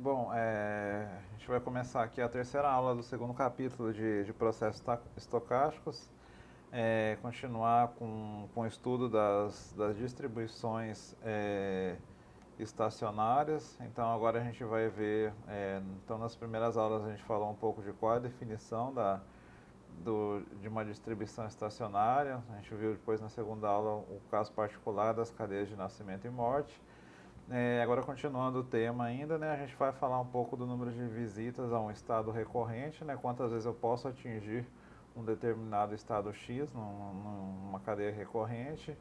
Bom, a gente vai começar aqui a terceira aula do segundo capítulo de processos estocásticos, continuar com o estudo das distribuições estacionárias. Então agora a gente vai ver, então nas primeiras aulas a gente falou um pouco de qual é a definição de uma distribuição estacionária. A gente viu depois na segunda aula o caso particular das cadeias de nascimento e morte. Agora continuando o tema ainda, né, a gente vai falar um pouco do número de visitas a um estado recorrente, né, quantas vezes eu posso atingir um determinado estado X numa cadeia recorrente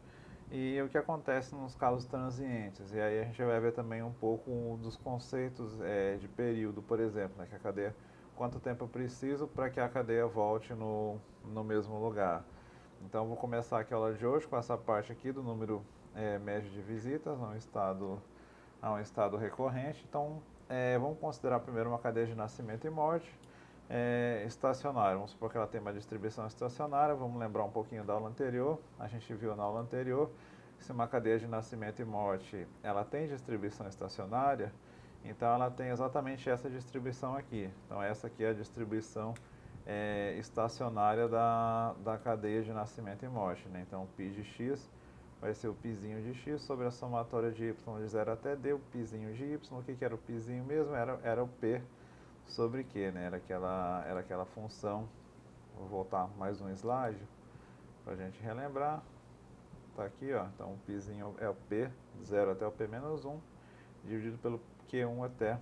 e o que acontece nos casos transientes. E aí a gente vai ver também um pouco dos conceitos de período, por exemplo, né, que a cadeia, quanto tempo eu preciso para que a cadeia volte no mesmo lugar. Então vou começar aqui a aula de hoje com essa parte aqui do número médio de visitas a um estado recorrente. Então, vamos considerar primeiro uma cadeia de nascimento e morte estacionária. Vamos supor que ela tem uma distribuição estacionária. Vamos lembrar um pouquinho da aula anterior. A gente viu na aula anterior que se uma cadeia de nascimento e morte ela tem distribuição estacionária, então ela tem exatamente essa distribuição aqui. Então essa aqui é a distribuição estacionária da cadeia de nascimento e morte, né? Então π de x vai ser o πzinho de x sobre a somatória de y de 0 até d, o πzinho de y. O que era o πzinho mesmo? Era o p sobre q, né? Era aquela função. Vou voltar mais um slide para a gente relembrar. Está aqui, ó. Então o πzinho é o p, de 0 até o p menos 1, dividido pelo q1 até,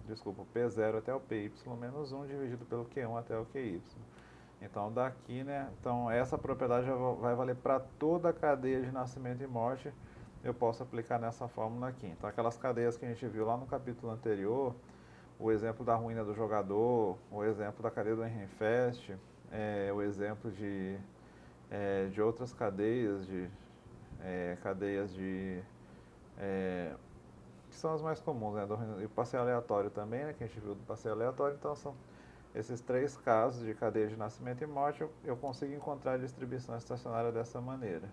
desculpa, o p0 até o py menos 1, dividido pelo q1 até o qy. Então daqui, né, então essa propriedade vai valer para toda a cadeia de nascimento e morte, eu posso aplicar nessa fórmula aqui. Então aquelas cadeias que a gente viu lá no capítulo anterior, o exemplo da ruína do jogador, o exemplo da cadeia do Ehrenfest, o exemplo de outras cadeias, cadeias que são as mais comuns, né, e o passeio aleatório também, né, que a gente viu do passeio aleatório. Então são esses três casos de cadeia de nascimento e morte, eu consigo encontrar a distribuição estacionária dessa maneira.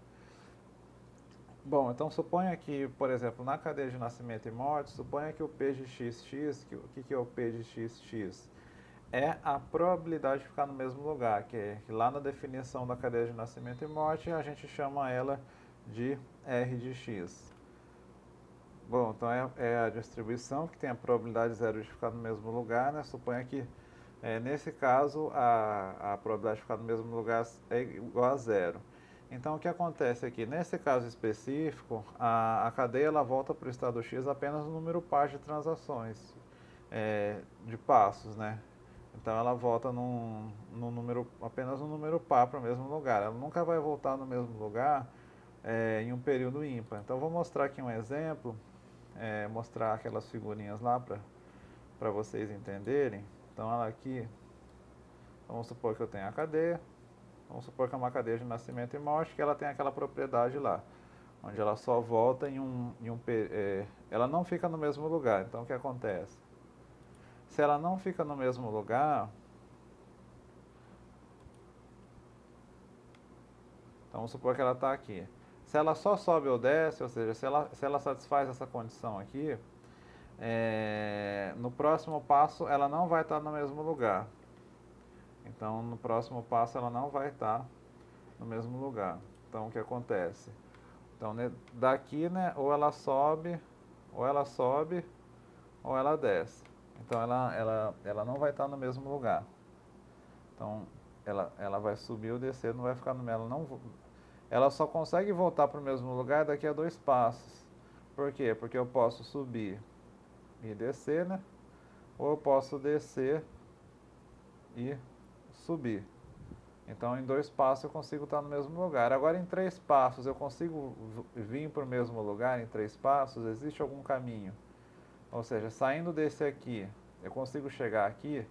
Bom, então suponha que, por exemplo, na cadeia de nascimento e morte, suponha que o P de xx, o que é o P de xx? É a probabilidade de ficar no mesmo lugar, que lá na definição da cadeia de nascimento e morte, a gente chama ela de R de x. Bom, então é a distribuição que tem a probabilidade zero de ficar no mesmo lugar, né? Suponha que nesse caso, a probabilidade de ficar no mesmo lugar é igual a zero. Então, o que acontece aqui? Nesse caso específico, a cadeia ela volta para o estado X apenas no número par de transações, de passos, né? Então, ela volta apenas no número par para o mesmo lugar. Ela nunca vai voltar no mesmo lugar em um período ímpar. Então, vou mostrar aqui um exemplo, mostrar aquelas figurinhas lá para vocês entenderem. Então, ela aqui, vamos supor que eu tenho a cadeia, vamos supor que é uma cadeia de nascimento e morte, que ela tem aquela propriedade lá, onde ela só volta ela não fica no mesmo lugar. Então o que acontece? Se ela não fica no mesmo lugar, então vamos supor que ela está aqui. Se ela só sobe ou desce, ou seja, se ela satisfaz essa condição aqui, no próximo passo ela não vai estar no mesmo lugar. Então no próximo passo ela não vai estar no mesmo lugar. Então o que acontece? Então daqui, né, ou ela sobe, ou ela sobe, ou ela desce. Então ela não vai estar no mesmo lugar. Então ela vai subir ou descer, não vai ficar no mesmo. Ela só consegue voltar para o mesmo lugar daqui a 2 passos. Por quê? Porque eu posso subir e descer, né? Ou eu posso descer e subir. Então em 2 passos eu consigo estar no mesmo lugar. Agora em 3 passos eu consigo vir para o mesmo lugar em 3 passos? Existe algum caminho? Ou seja, saindo desse aqui, eu consigo chegar aqui?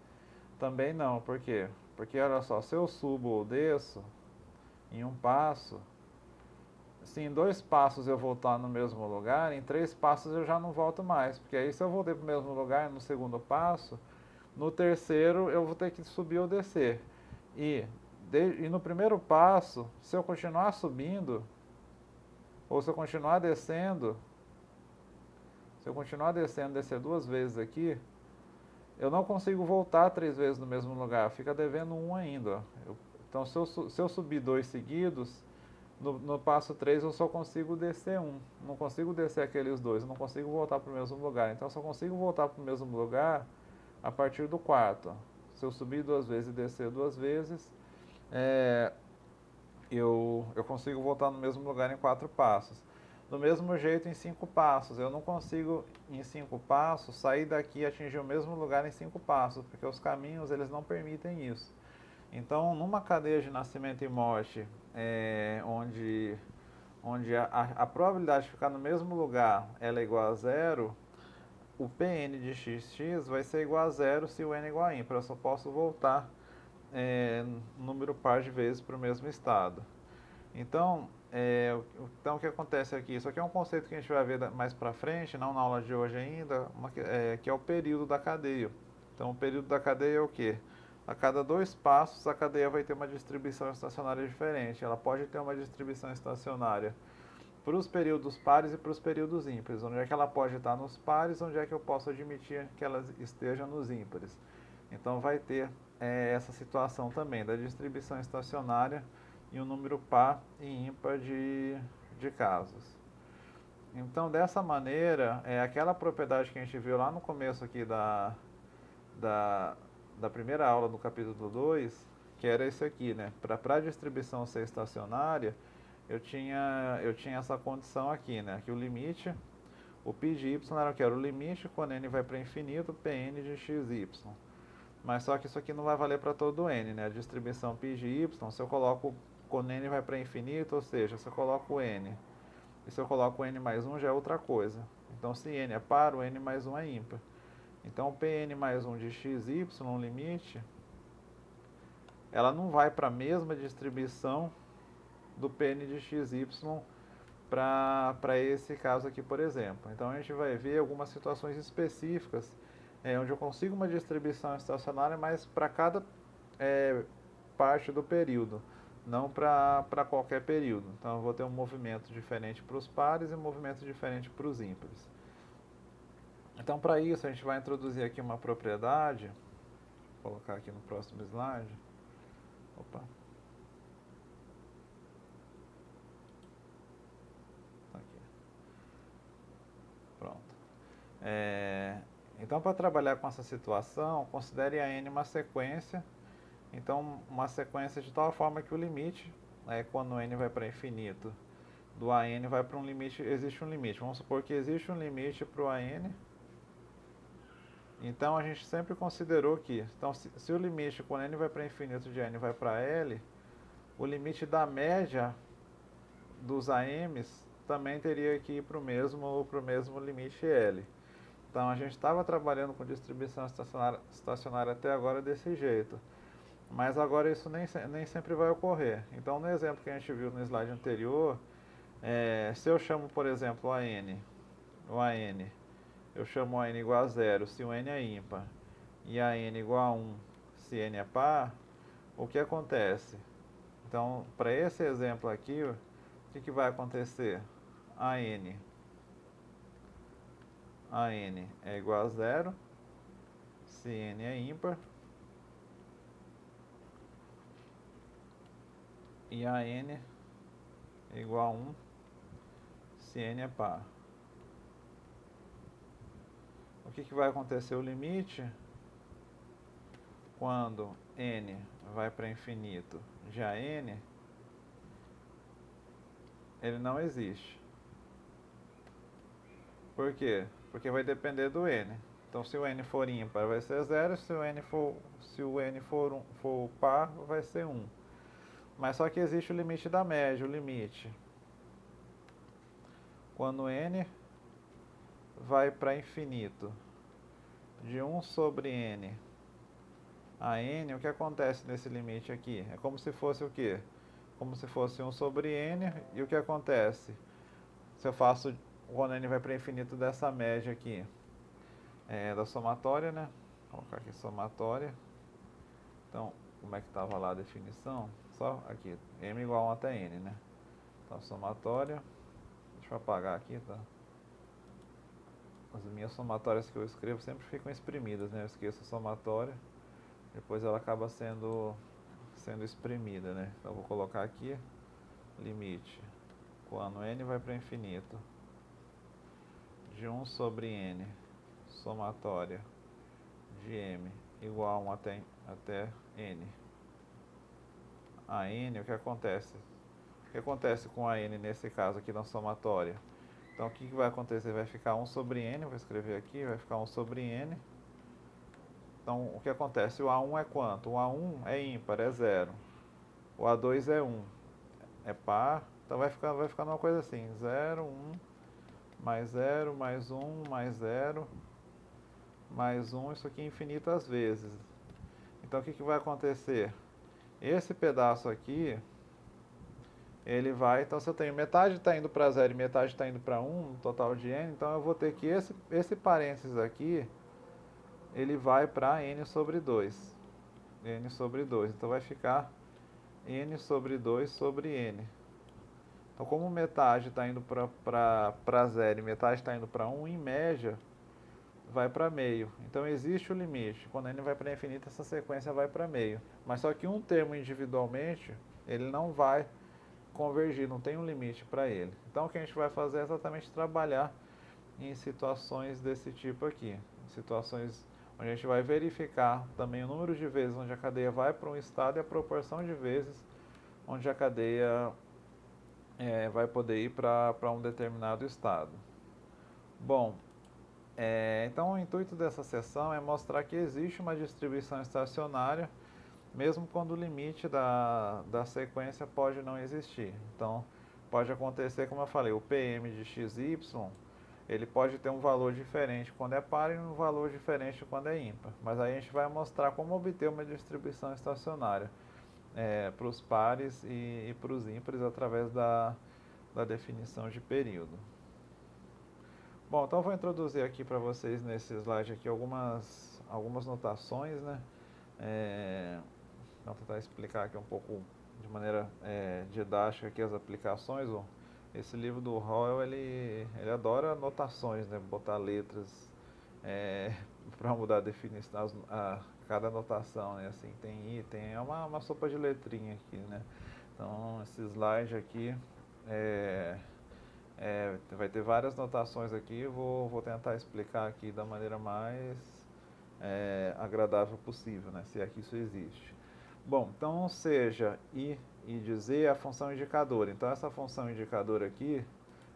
Também não. Por quê? Porque olha só, se eu subo ou desço em um passo, se em 2 passos eu voltar no mesmo lugar, em 3 passos eu já não volto mais. Porque aí se eu voltei para o mesmo lugar no segundo passo, no terceiro eu vou ter que subir ou descer. E no primeiro passo, se eu continuar subindo, ou se eu continuar descendo, descer 2 vezes aqui, eu não consigo voltar 3 vezes no mesmo lugar, fica devendo 1 ainda. Ó. Então, se eu subir 2 seguidos, no passo 3 eu só consigo descer 1. Não consigo descer aqueles 2, eu não consigo voltar para o mesmo lugar. Então, eu só consigo voltar para o mesmo lugar a partir do quarto. Se eu subir 2 vezes e descer 2 vezes, é, eu consigo voltar no mesmo lugar em 4 passos. Do mesmo jeito em 5 passos, eu não consigo em 5 passos sair daqui e atingir o mesmo lugar em 5 passos, porque os caminhos eles não permitem isso. Então, numa cadeia de nascimento e morte, onde a probabilidade de ficar no mesmo lugar ela é igual a zero, o Pn de xx vai ser igual a zero se o n é igual a ímpar. Eu só posso voltar número par de vezes para o mesmo estado. Então, o que acontece aqui? Isso aqui é um conceito que a gente vai ver mais para frente, não na aula de hoje ainda, que é o período da cadeia. Então, o período da cadeia é o quê? A cada 2 passos, a cadeia vai ter uma distribuição estacionária diferente. Ela pode ter uma distribuição estacionária para os períodos pares e para os períodos ímpares. Onde é que ela pode estar nos pares, onde é que eu posso admitir que ela esteja nos ímpares. Então, vai ter essa situação também da distribuição estacionária e um número par e ímpar de casos. Então, dessa maneira, aquela propriedade que a gente viu lá no começo aqui da primeira aula do capítulo 2, que era esse aqui, né? Para a distribuição ser estacionária, eu tinha essa condição aqui, né? Que o limite, o π de y era o que? Era o limite quando n vai para infinito, Pn de xy. Mas só que isso aqui não vai valer para todo n, né? A distribuição π de y, se eu coloco quando n vai para infinito, ou seja, se eu coloco n e se eu coloco n mais 1 já é outra coisa. Então, se n é par, o n mais 1 é ímpar. Então, Pn mais 1 de xy, limite, ela não vai para a mesma distribuição do Pn de xy para esse caso aqui, por exemplo. Então, a gente vai ver algumas situações específicas onde eu consigo uma distribuição estacionária, mas para cada parte do período, não para qualquer período. Então, eu vou ter um movimento diferente para os pares e um movimento diferente para os ímpares. Então, para isso, a gente vai introduzir aqui uma propriedade, vou colocar aqui no próximo slide. Opa. Aqui. Pronto. Então, para trabalhar com essa situação, considere a n uma sequência. Então, uma sequência de tal forma que o limite, quando n vai para infinito, do AN vai para um limite, existe um limite. Vamos supor que existe um limite para o AN. Então, a gente sempre considerou que, então, se o limite quando n vai para infinito de n vai para L, o limite da média dos AMs também teria que ir para o mesmo limite L. Então, a gente estava trabalhando com distribuição estacionária até agora desse jeito. Mas agora isso nem sempre vai ocorrer. Então, no exemplo que a gente viu no slide anterior, se eu chamo, por exemplo, o AN, eu chamo o AN igual a 0 se o N é ímpar, e a N igual a 1 se N é par, o que acontece? Então, para esse exemplo aqui, o que vai acontecer? A N é igual a 0 se N é ímpar, e a N é igual a 1 se N é par. O que vai acontecer? O limite, quando n vai para infinito de AN, ele não existe. Por quê? Porque vai depender do n. Então, se o n for ímpar, vai ser 0. Se o n for par, vai ser 1. Mas só que existe o limite da média, o limite. Quando n vai para infinito de 1 sobre n a n, o que acontece nesse limite aqui? É como se fosse o quê? Como se fosse 1 sobre n, e o que acontece? Se eu faço, quando n vai para infinito dessa média aqui, da somatória, né? Vou colocar aqui somatória. Então, como é que estava lá a definição? Só aqui, m igual a 1 até n, né? Então, somatória, deixa eu apagar aqui, tá? as minhas somatórias que eu escrevo sempre ficam exprimidas, né? Eu esqueço a somatória, depois ela acaba sendo exprimida, né? Então eu vou colocar aqui, limite, quando n vai para infinito, de 1 sobre n, somatória de m igual a 1 até n. A n, o que acontece? O que acontece com a n nesse caso aqui na somatória? Então o que vai acontecer? Vai ficar 1 sobre n, vou escrever aqui, vai ficar 1 sobre n. Então o que acontece? O A1 é quanto? O A1 é ímpar, é 0. O A2 é 1, é par. Então vai ficar uma coisa assim, 0, 1, mais 0, mais 1, mais 0, mais 1, isso aqui infinitas vezes. Então o que vai acontecer? Esse pedaço aqui, ele vai, então se eu tenho metade está indo para 0 e metade está indo para 1, no total de n, então eu vou ter que esse parênteses aqui, ele vai para n sobre 2. N sobre 2. Então vai ficar n sobre 2 sobre n. Então como metade está indo para 0 e metade está indo para 1, em média, vai para meio. Então existe o limite. Quando n vai para infinito, essa sequência vai para meio. Mas só que um termo individualmente, ele não vai convergir, não tem um limite para ele. Então o que a gente vai fazer é exatamente trabalhar em situações desse tipo aqui. Em situações onde a gente vai verificar também o número de vezes onde a cadeia vai para um estado e a proporção de vezes onde a cadeia vai poder ir para um determinado estado. Bom, então o intuito dessa sessão é mostrar que existe uma distribuição estacionária, mesmo quando o limite da sequência pode não existir. Então, pode acontecer, como eu falei, o PM de xy, ele pode ter um valor diferente quando é par e um valor diferente quando é ímpar. Mas aí a gente vai mostrar como obter uma distribuição estacionária para os pares e para os ímpares através da definição de período. Bom, então eu vou introduzir aqui para vocês nesse slide aqui algumas notações, né? Vou tentar explicar aqui um pouco de maneira didática aqui as aplicações. Esse livro do Howell, ele adora notações, né? Botar letras para mudar a definição, cada notação, né? Assim, tem item, é uma sopa de letrinha aqui, né? Então, esse slide aqui vai ter várias notações aqui, vou tentar explicar aqui da maneira mais agradável possível, né? Se é que isso existe. Bom, então seja I e de Z a função indicadora. Então essa função indicadora aqui,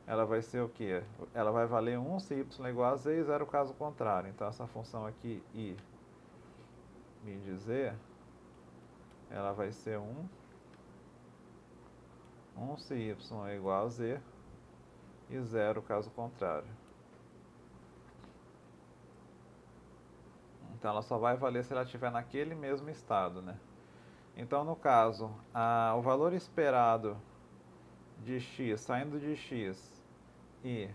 ela vai ser o quê? Ela vai valer 1 se y é igual a z e 0 caso contrário. Então essa função aqui, I de Z, ela vai ser 1 se y é igual a z e 0 caso contrário. Então ela só vai valer se ela estiver naquele mesmo estado, né? Então no caso, o valor esperado de x, saindo de x, e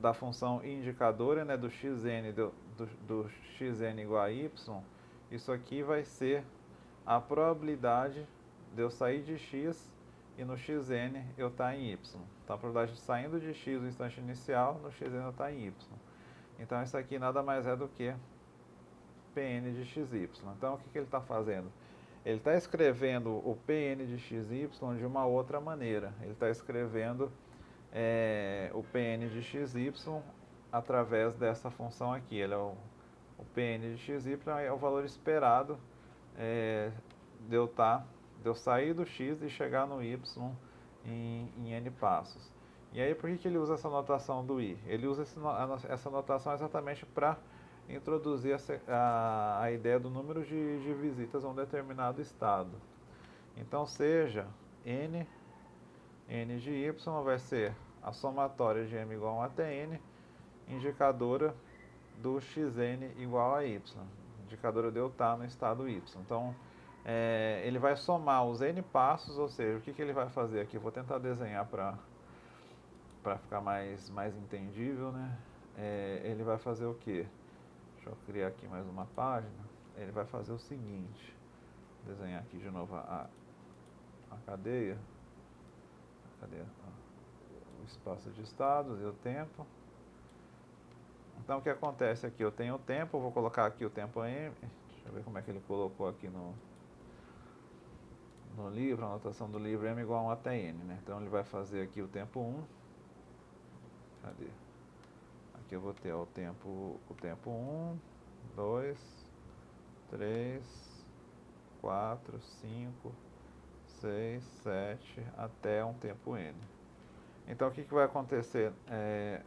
da função indicadora, né, do xn, do xn igual a y, isso aqui vai ser a probabilidade de eu sair de x e no xn eu estar em y. Então a probabilidade de saindo de x no instante inicial, no xn eu estar em y. Então isso aqui nada mais é do que Pn de xy. Então o que ele está fazendo? Ele está escrevendo o Pn de xy de uma outra maneira. Ele está escrevendo o Pn de xy através dessa função aqui. Ele o Pn de xy é o valor esperado de eu sair do x e chegar no y em n passos. E aí por que ele usa essa notação do i? Ele usa essa notação exatamente para introduzir a ideia do número de visitas a um determinado estado. Então seja n de y vai ser a somatória de m igual a 1 até n, indicadora do xn igual a y, indicadora de eu estar no estado y. Então, ele vai somar os n passos, ou seja, o que ele vai fazer aqui? Vou tentar desenhar para ficar mais entendível, né? Ele vai fazer o quê? Deixa eu criar aqui mais uma página. Ele vai fazer o seguinte, desenhar aqui de novo a cadeia. espaço de estados e o tempo. Então o que acontece aqui? Eu tenho o tempo, vou colocar aqui o tempo M. Deixa eu ver como é que ele colocou aqui no livro, a anotação do livro M igual a 1 até N, né? Então ele vai fazer aqui o tempo 1. Cadê? Aqui eu vou ter o tempo 1, 2, 3, 4, 5, 6, 7, até um tempo N. Então o que vai acontecer?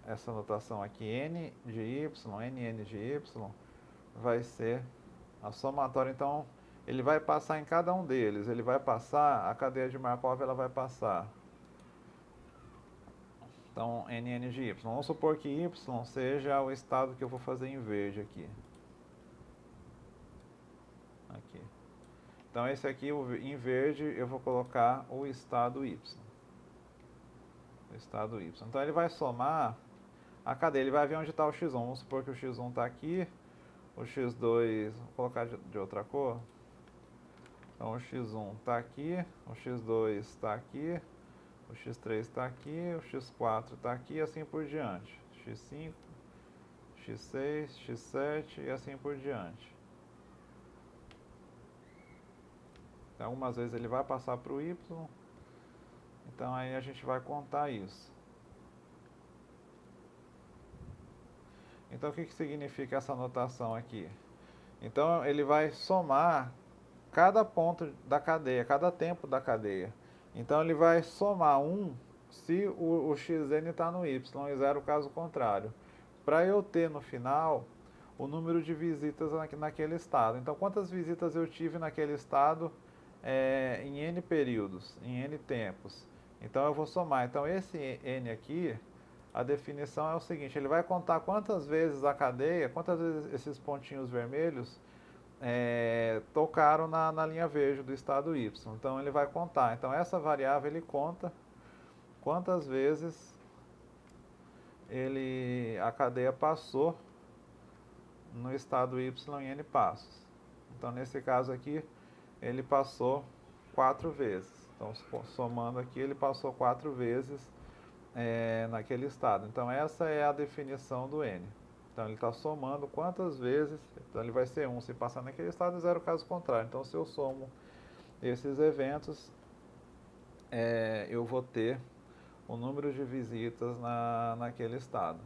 Essa notação aqui, N de Y, N de Y, vai ser a somatória. Então ele vai passar em cada um deles. Ele vai passar, a cadeia de Markov ela vai passar. Então N de Y. Vamos supor que Y seja o estado que eu vou fazer em verde aqui. Aqui. Então esse aqui, em verde, eu vou colocar o estado Y. O estado Y. Então ele vai somar a cadeia, ele vai ver onde está o X1. Vamos supor que o X1 está aqui, o X2, vou colocar de outra cor. Então o X1 está aqui, o X2 está aqui, o X3 está aqui, o X4 está aqui e assim por diante. X5, X6, X7 e assim por diante. Então, algumas vezes ele vai passar para o Y, então aí a gente vai contar isso. Então o que significa essa notação aqui? Então ele vai somar cada ponto da cadeia, cada tempo da cadeia. Então ele vai somar 1 se o xn está no y e 0 caso contrário. Para eu ter no final o número de visitas naquele estado. Então quantas visitas eu tive naquele estado em n períodos, em n tempos. Então eu vou somar. Então esse n aqui, a definição é o seguinte, ele vai contar quantas vezes a cadeia, quantas vezes esses pontinhos vermelhos tocaram na linha verde do estado Y. Então ele vai contar. Então essa variável ele conta quantas vezes a cadeia passou no estado Y em n passos. Então nesse caso aqui ele passou 4 vezes. Então somando aqui ele passou 4 vezes naquele estado. Então essa é a definição do N. Então ele está somando quantas vezes, então ele vai ser 1 se passar naquele estado e 0 caso contrário. Então se eu somo esses eventos, eu vou ter o número de visitas naquele estado.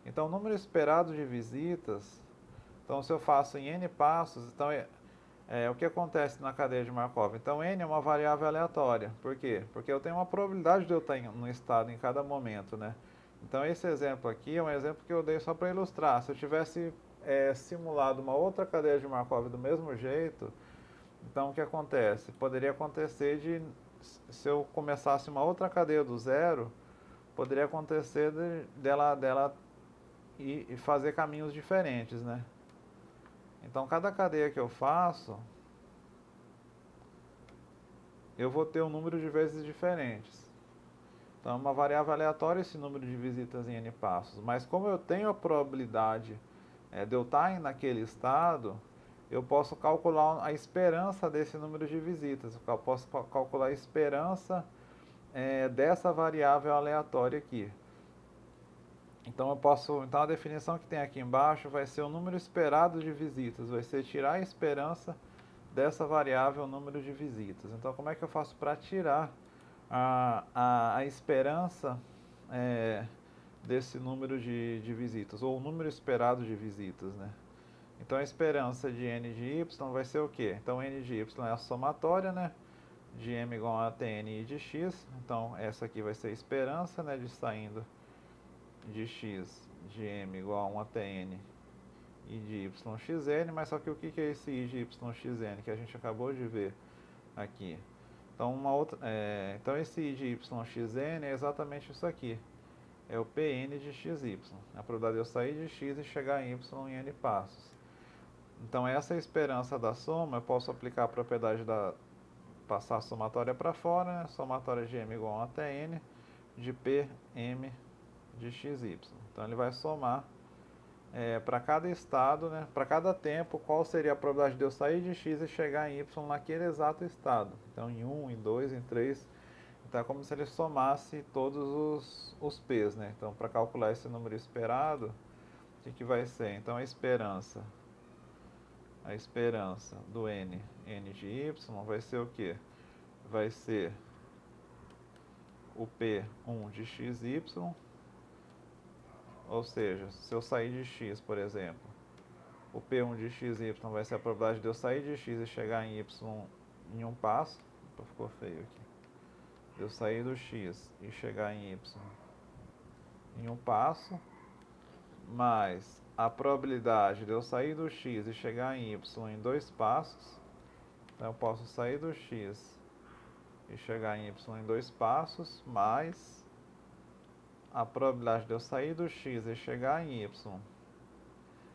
Então o número esperado de visitas, então se eu faço em n passos, então o que acontece na cadeia de Markov? Então n é uma variável aleatória. Por quê? Porque eu tenho uma probabilidade de eu estar no estado em cada momento, né? Então esse exemplo aqui é um exemplo que eu dei só para ilustrar. Se eu tivesse simulado uma outra cadeia de Markov do mesmo jeito, então o que acontece? Poderia acontecer se eu começasse uma outra cadeia do zero, poderia acontecer dela e fazer caminhos diferentes, né? Então cada cadeia que eu faço, eu vou ter um número de vezes diferentes. Então é uma variável aleatória esse número de visitas em n passos. Mas como eu tenho a probabilidade de eu estar naquele estado, eu posso calcular a esperança desse número de visitas. Eu posso calcular a esperança dessa variável aleatória aqui. Então então a definição que tem aqui embaixo vai ser o número esperado de visitas, vai ser tirar a esperança dessa variável número de visitas. Então como é que eu faço para tirar a esperança desse número de visitas, ou o número esperado de visitas, né? Então a esperança de n de y vai ser o quê? Então n de y é a somatória, né? De m igual a tn i de x. Então essa aqui vai ser a esperança, né? De saindo de x de m igual a 1 até n i de y xn, mas só que o que é esse i de y xn que a gente acabou de ver aqui? Então então esse i de y xn é exatamente isso aqui, é o Pn de xy, a probabilidade de eu sair de x e chegar em y em n passos. Então essa é a esperança da soma, eu posso aplicar a propriedade passar a somatória para fora, né? Somatória de m igual a 1 até n de Pm de xy. Então ele vai somar para cada estado, né, para cada tempo, qual seria a probabilidade de eu sair de x e chegar em y naquele exato estado. Então em 1, em 2, em 3. Então é como se ele somasse todos os p's, né? Então para calcular esse número esperado, o que vai ser? Então a esperança do n de y vai ser o quê? Vai ser o P1 de xy, ou seja, se eu sair de x, por exemplo, o P1 de xy vai ser a probabilidade de eu sair de x e chegar em y em um passo. Opa, ficou feio aqui. De eu sair do x e chegar em y em um passo, mais a probabilidade de eu sair do x e chegar em y em dois passos. Então eu posso sair do x e chegar em y em dois passos, mais a probabilidade de eu sair do x e chegar em y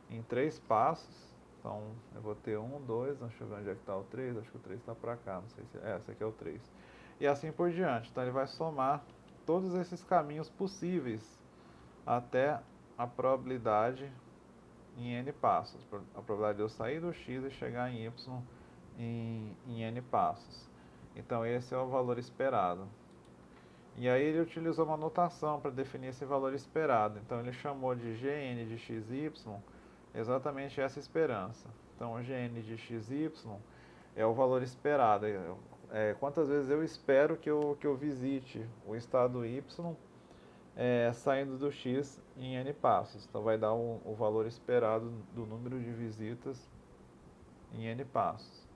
em três passos. Então eu vou ter 1, 2, deixa eu ver onde é que está o 3, acho que o 3 está para cá, não sei se esse aqui é o 3. E assim por diante. Então ele vai somar todos esses caminhos possíveis até a probabilidade em n passos. A probabilidade de eu sair do x e chegar em y em n passos. Então esse é o valor esperado. E aí ele utilizou uma notação para definir esse valor esperado. Então ele chamou de Gn de xy exatamente essa esperança. Então o Gn de xy é o valor esperado. Quantas vezes eu espero que eu visite o estado y saindo do x em n passos. Então vai dar o valor esperado do número de visitas em n passos.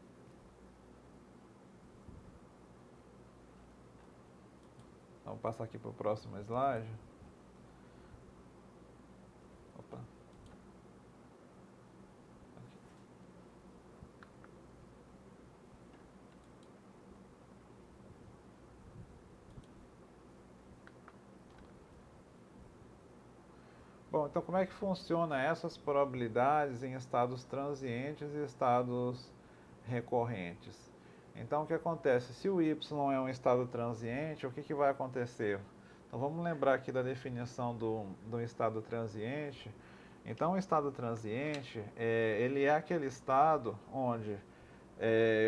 Então, vou passar aqui para o próximo slide. Opa. Bom, então como é que funciona essas probabilidades em estados transientes e estados recorrentes? Então o que acontece? Se o y é um estado transiente, o que vai acontecer? Então vamos lembrar aqui da definição do estado transiente. Então o estado transiente, ele é aquele estado onde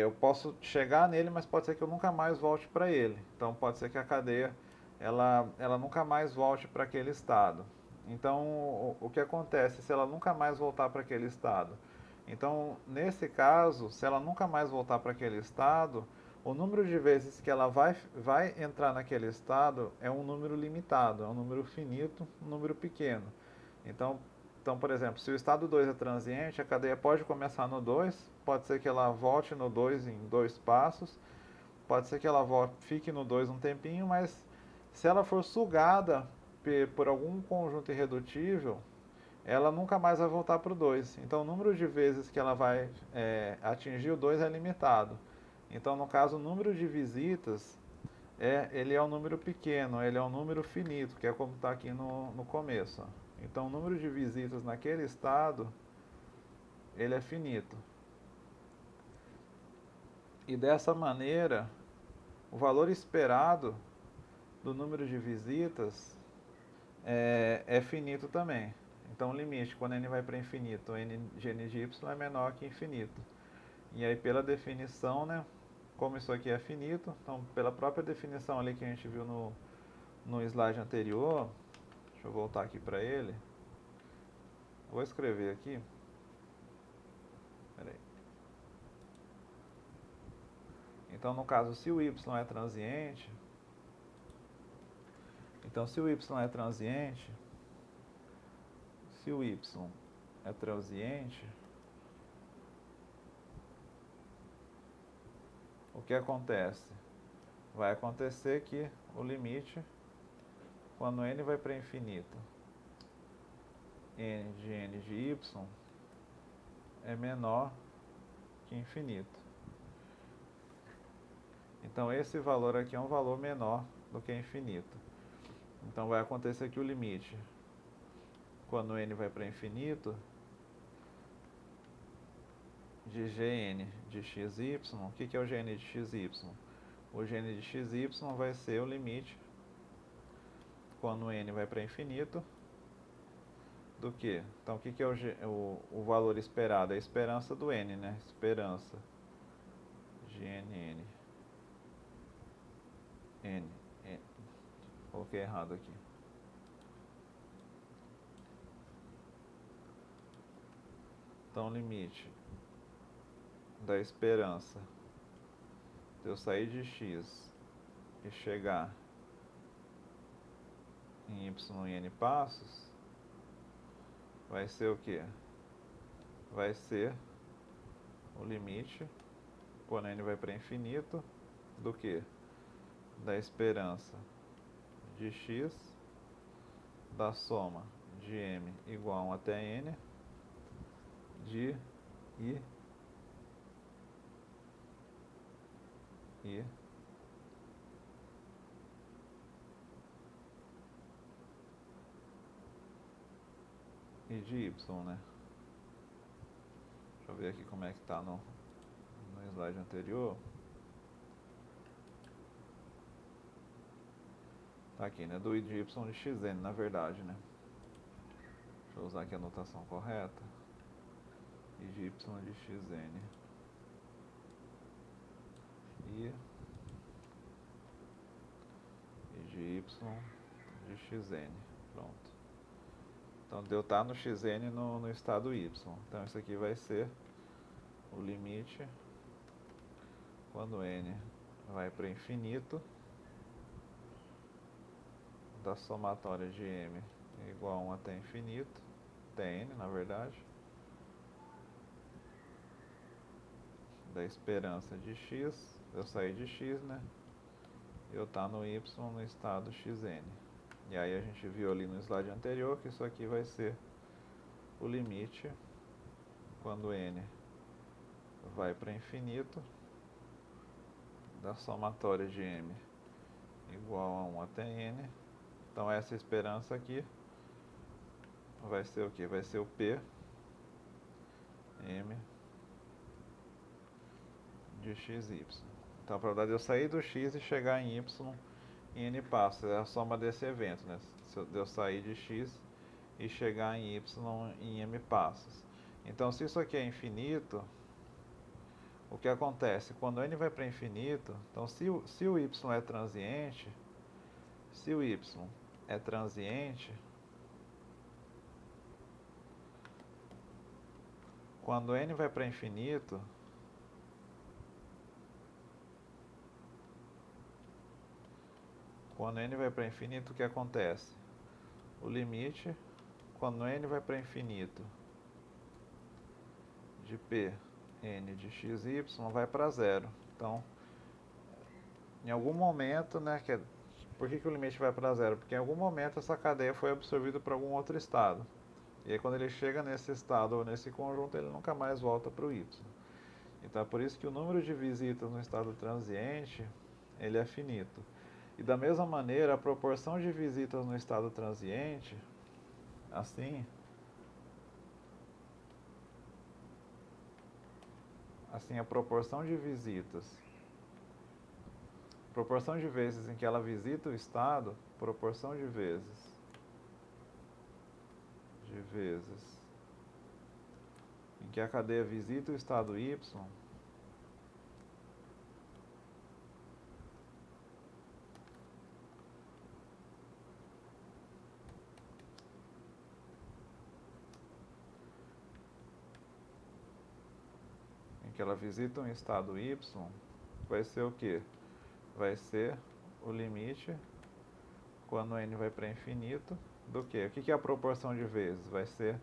eu posso chegar nele, mas pode ser que eu nunca mais volte para ele. Então pode ser que a cadeia ela nunca mais volte para aquele estado. Então o que acontece se ela nunca mais voltar para aquele estado? Então nesse caso, se ela nunca mais voltar para aquele estado, o número de vezes que ela vai entrar naquele estado é um número limitado, é um número finito, um número pequeno. Então, por exemplo, se o estado 2 é transiente, a cadeia pode começar no 2, pode ser que ela volte no 2 em dois passos, pode ser que ela fique no 2 um tempinho, mas se ela for sugada por algum conjunto irredutível, ela nunca mais vai voltar para o 2. Então o número de vezes que ela vai atingir o 2 é limitado. Então, no caso, o número de visitas, ele é um número pequeno, ele é um número finito, que é como está aqui no começo. Ó. Então, o número de visitas naquele estado, ele é finito. E dessa maneira, o valor esperado do número de visitas é finito também. Então, o limite, quando n vai para infinito, n de n de y é menor que infinito. E aí, pela definição, né, como isso aqui é finito, então, pela própria definição ali que a gente viu no slide anterior, deixa eu voltar aqui para ele. Vou escrever aqui. Peraí. Então, no caso, se o y é transiente, se o y é transiente, o que acontece? Vai acontecer que o limite, quando n vai para infinito, n de y é menor que infinito. Então esse valor aqui é um valor menor do que infinito. Então vai acontecer que o limite, quando n vai para infinito, de Gn de xy, o que é o Gn de xy? O Gn de xy vai ser o limite, quando n vai para infinito, do que? Então o que é o valor esperado? É a esperança do n, né? Esperança. Gnn. N Coloquei errado aqui. Então, limite da esperança de eu sair de x e chegar em y em n passos vai ser o quê? Vai ser o limite, quando n vai para infinito, do que? Da esperança de x da soma de m igual a 1 até n de i de y, né? Deixa eu ver aqui como é que tá no slide anterior. Tá aqui, né? Do i de y de xn, na verdade, né? Deixa eu usar aqui a notação correta. I de y de xn. I de y de xn. Pronto. Então, deu tá no xn no estado y. Então, isso aqui vai ser o limite quando n vai para infinito da somatória de m igual a 1 até infinito, até n, na verdade, da esperança de x, eu sair de x, né? Eu tá no y no estado xn. E aí a gente viu ali no slide anterior que isso aqui vai ser o limite quando n vai para infinito da somatória de m igual a 1 até n. Então essa esperança aqui vai ser o que? Vai ser o P m de xy. Então a probabilidade de eu sair do x e chegar em y em n passos é a soma desse evento, né? De eu sair de x e chegar em y em m passos. Então, se isso aqui é infinito, o que acontece? Quando n vai para infinito, então se o y é transiente, quando n vai para infinito, o que acontece? O limite, quando n vai para infinito, de p n de xy vai para zero. Então, em algum momento, né, por que o limite vai para zero? Porque em algum momento essa cadeia foi absorvida por algum outro estado. E aí quando ele chega nesse estado ou nesse conjunto, ele nunca mais volta para o y. Então é por isso que o número de visitas no estado transiente, ele é finito. E da mesma maneira, a proporção de visitas no estado transiente, assim a proporção de vezes em que ela visita o estado, proporção de vezes em que a cadeia visita o estado y, que ela visita um estado y, vai ser o quê? Vai ser o limite, quando n vai para infinito, do quê? O que é a proporção de vezes? Vai ser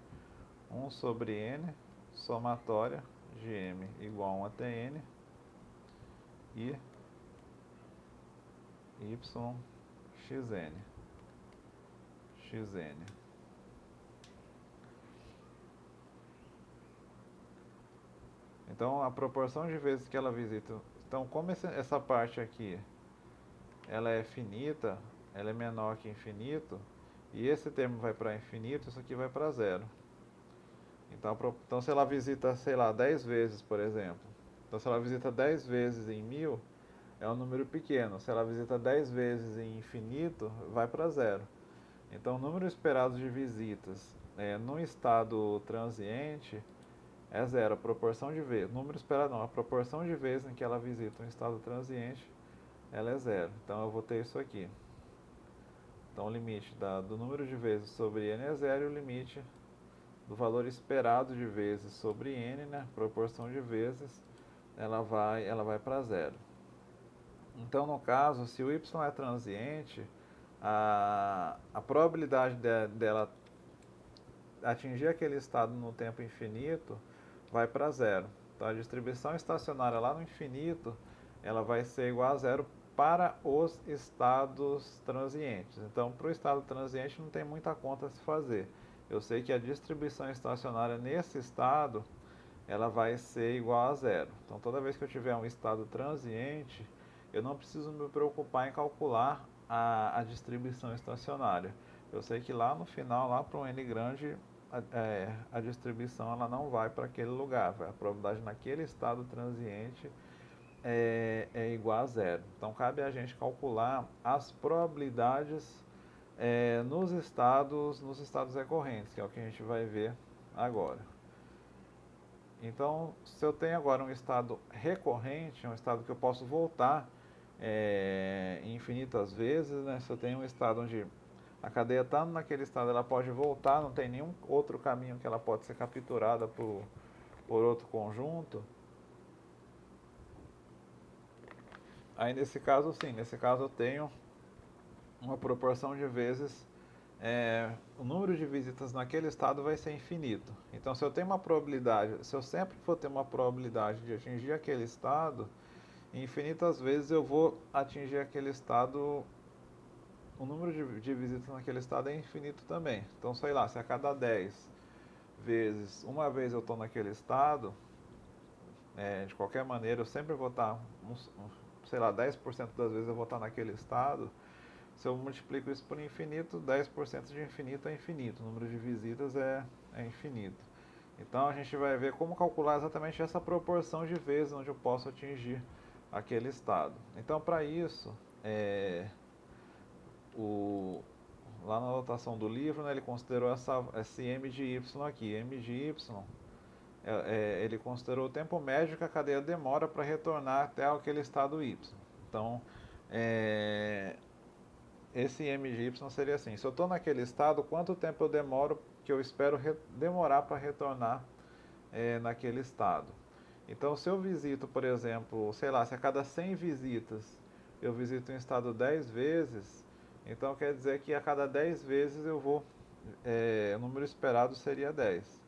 1 sobre n, somatória de m igual a 1 até n, e y xn. Então, a proporção de vezes que ela visita... Então, como essa parte aqui, ela é finita, ela é menor que infinito, e esse termo vai para infinito, isso aqui vai para zero. Então, se ela visita, sei lá, 10 vezes, por exemplo. Então, se ela visita 10 vezes em 1000, é um número pequeno. Se ela visita 10 vezes em infinito, vai para zero. Então, o número esperado de visitas num estado transiente é zero. A proporção de vezes, número esperado não, a proporção de vezes em que ela visita um estado transiente, ela é zero. Então, eu vou ter isso aqui. Então, o limite do número de vezes sobre n é zero e o limite do valor esperado de vezes sobre n, né, proporção de vezes, ela vai para zero. Então, no caso, se o y é transiente, a probabilidade dela atingir aquele estado no tempo infinito vai para zero. Então, a distribuição estacionária lá no infinito, ela vai ser igual a zero para os estados transientes. Então, para o estado transiente não tem muita conta a se fazer. Eu sei que a distribuição estacionária nesse estado, ela vai ser igual a zero. Então, toda vez que eu tiver um estado transiente, eu não preciso me preocupar em calcular a distribuição estacionária. Eu sei que lá no final, lá para um n grande, a distribuição ela não vai para aquele lugar. A probabilidade naquele estado transiente é igual a zero. Então, cabe a gente calcular as probabilidades nos estados recorrentes, que é o que a gente vai ver agora. Então, se eu tenho agora um estado recorrente, um estado que eu posso voltar infinitas vezes, né? Se eu tenho um estado onde a cadeia está naquele estado, ela pode voltar, não tem nenhum outro caminho que ela pode ser capturada por outro conjunto. Aí nesse caso sim, nesse caso eu tenho uma proporção de vezes, o número de visitas naquele estado vai ser infinito. Então se eu tenho uma probabilidade, se eu sempre for ter uma probabilidade de atingir aquele estado, infinitas vezes eu vou atingir aquele estado, o número de visitas naquele estado é infinito também. Então sei lá, se a cada 10 vezes, uma vez eu estou naquele estado, de qualquer maneira eu sempre vou estar, sei lá, 10% das vezes eu vou estar naquele estado. Se eu multiplico isso por infinito, 10% de infinito é infinito, o número de visitas é infinito. Então a gente vai ver como calcular exatamente essa proporção de vezes onde eu posso atingir aquele estado. Então para isso, lá na anotação do livro, né, ele considerou esse m de y aqui. M de y, ele considerou o tempo médio que a cadeia demora para retornar até aquele estado y. Então, esse m de y seria assim: se eu estou naquele estado, quanto tempo eu demoro, que eu espero demorar para retornar naquele estado? Então, se eu visito, por exemplo, sei lá, se a cada 100 visitas eu visito um estado 10 vezes, então quer dizer que a cada 10 vezes o número esperado seria 10.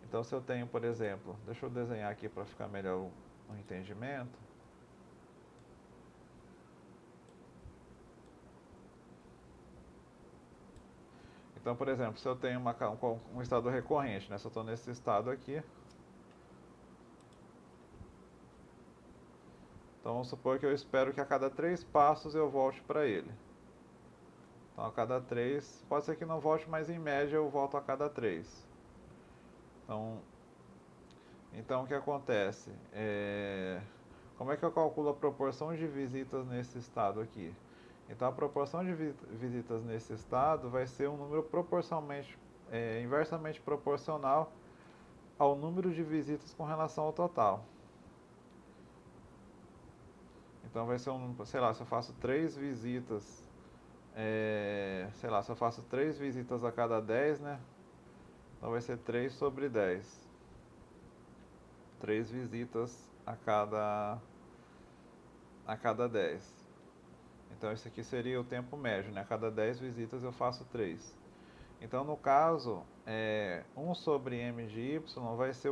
Então, se eu tenho, por exemplo, deixa eu desenhar aqui para ficar melhor o entendimento. Então, por exemplo, se eu tenho um estado recorrente, né? Se eu estou nesse estado aqui, então vamos supor que eu espero que a cada 3 passos eu volte para ele. Então, a cada 3, pode ser que não volte, mas em média eu volto a cada 3. Então o que acontece? Como é que eu calculo a proporção de visitas nesse estado aqui? Então a proporção de visitas nesse estado vai ser um número inversamente proporcional ao número de visitas com relação ao total. Então vai ser sei lá, se eu faço 3 visitas, sei lá, se eu faço 3 visitas a cada 10, né? Então vai ser 3 sobre 10. 3 visitas a cada 10. Então esse aqui seria o tempo médio, né? A cada 10 visitas eu faço 3. Então no caso, 1 sobre m de y vai ser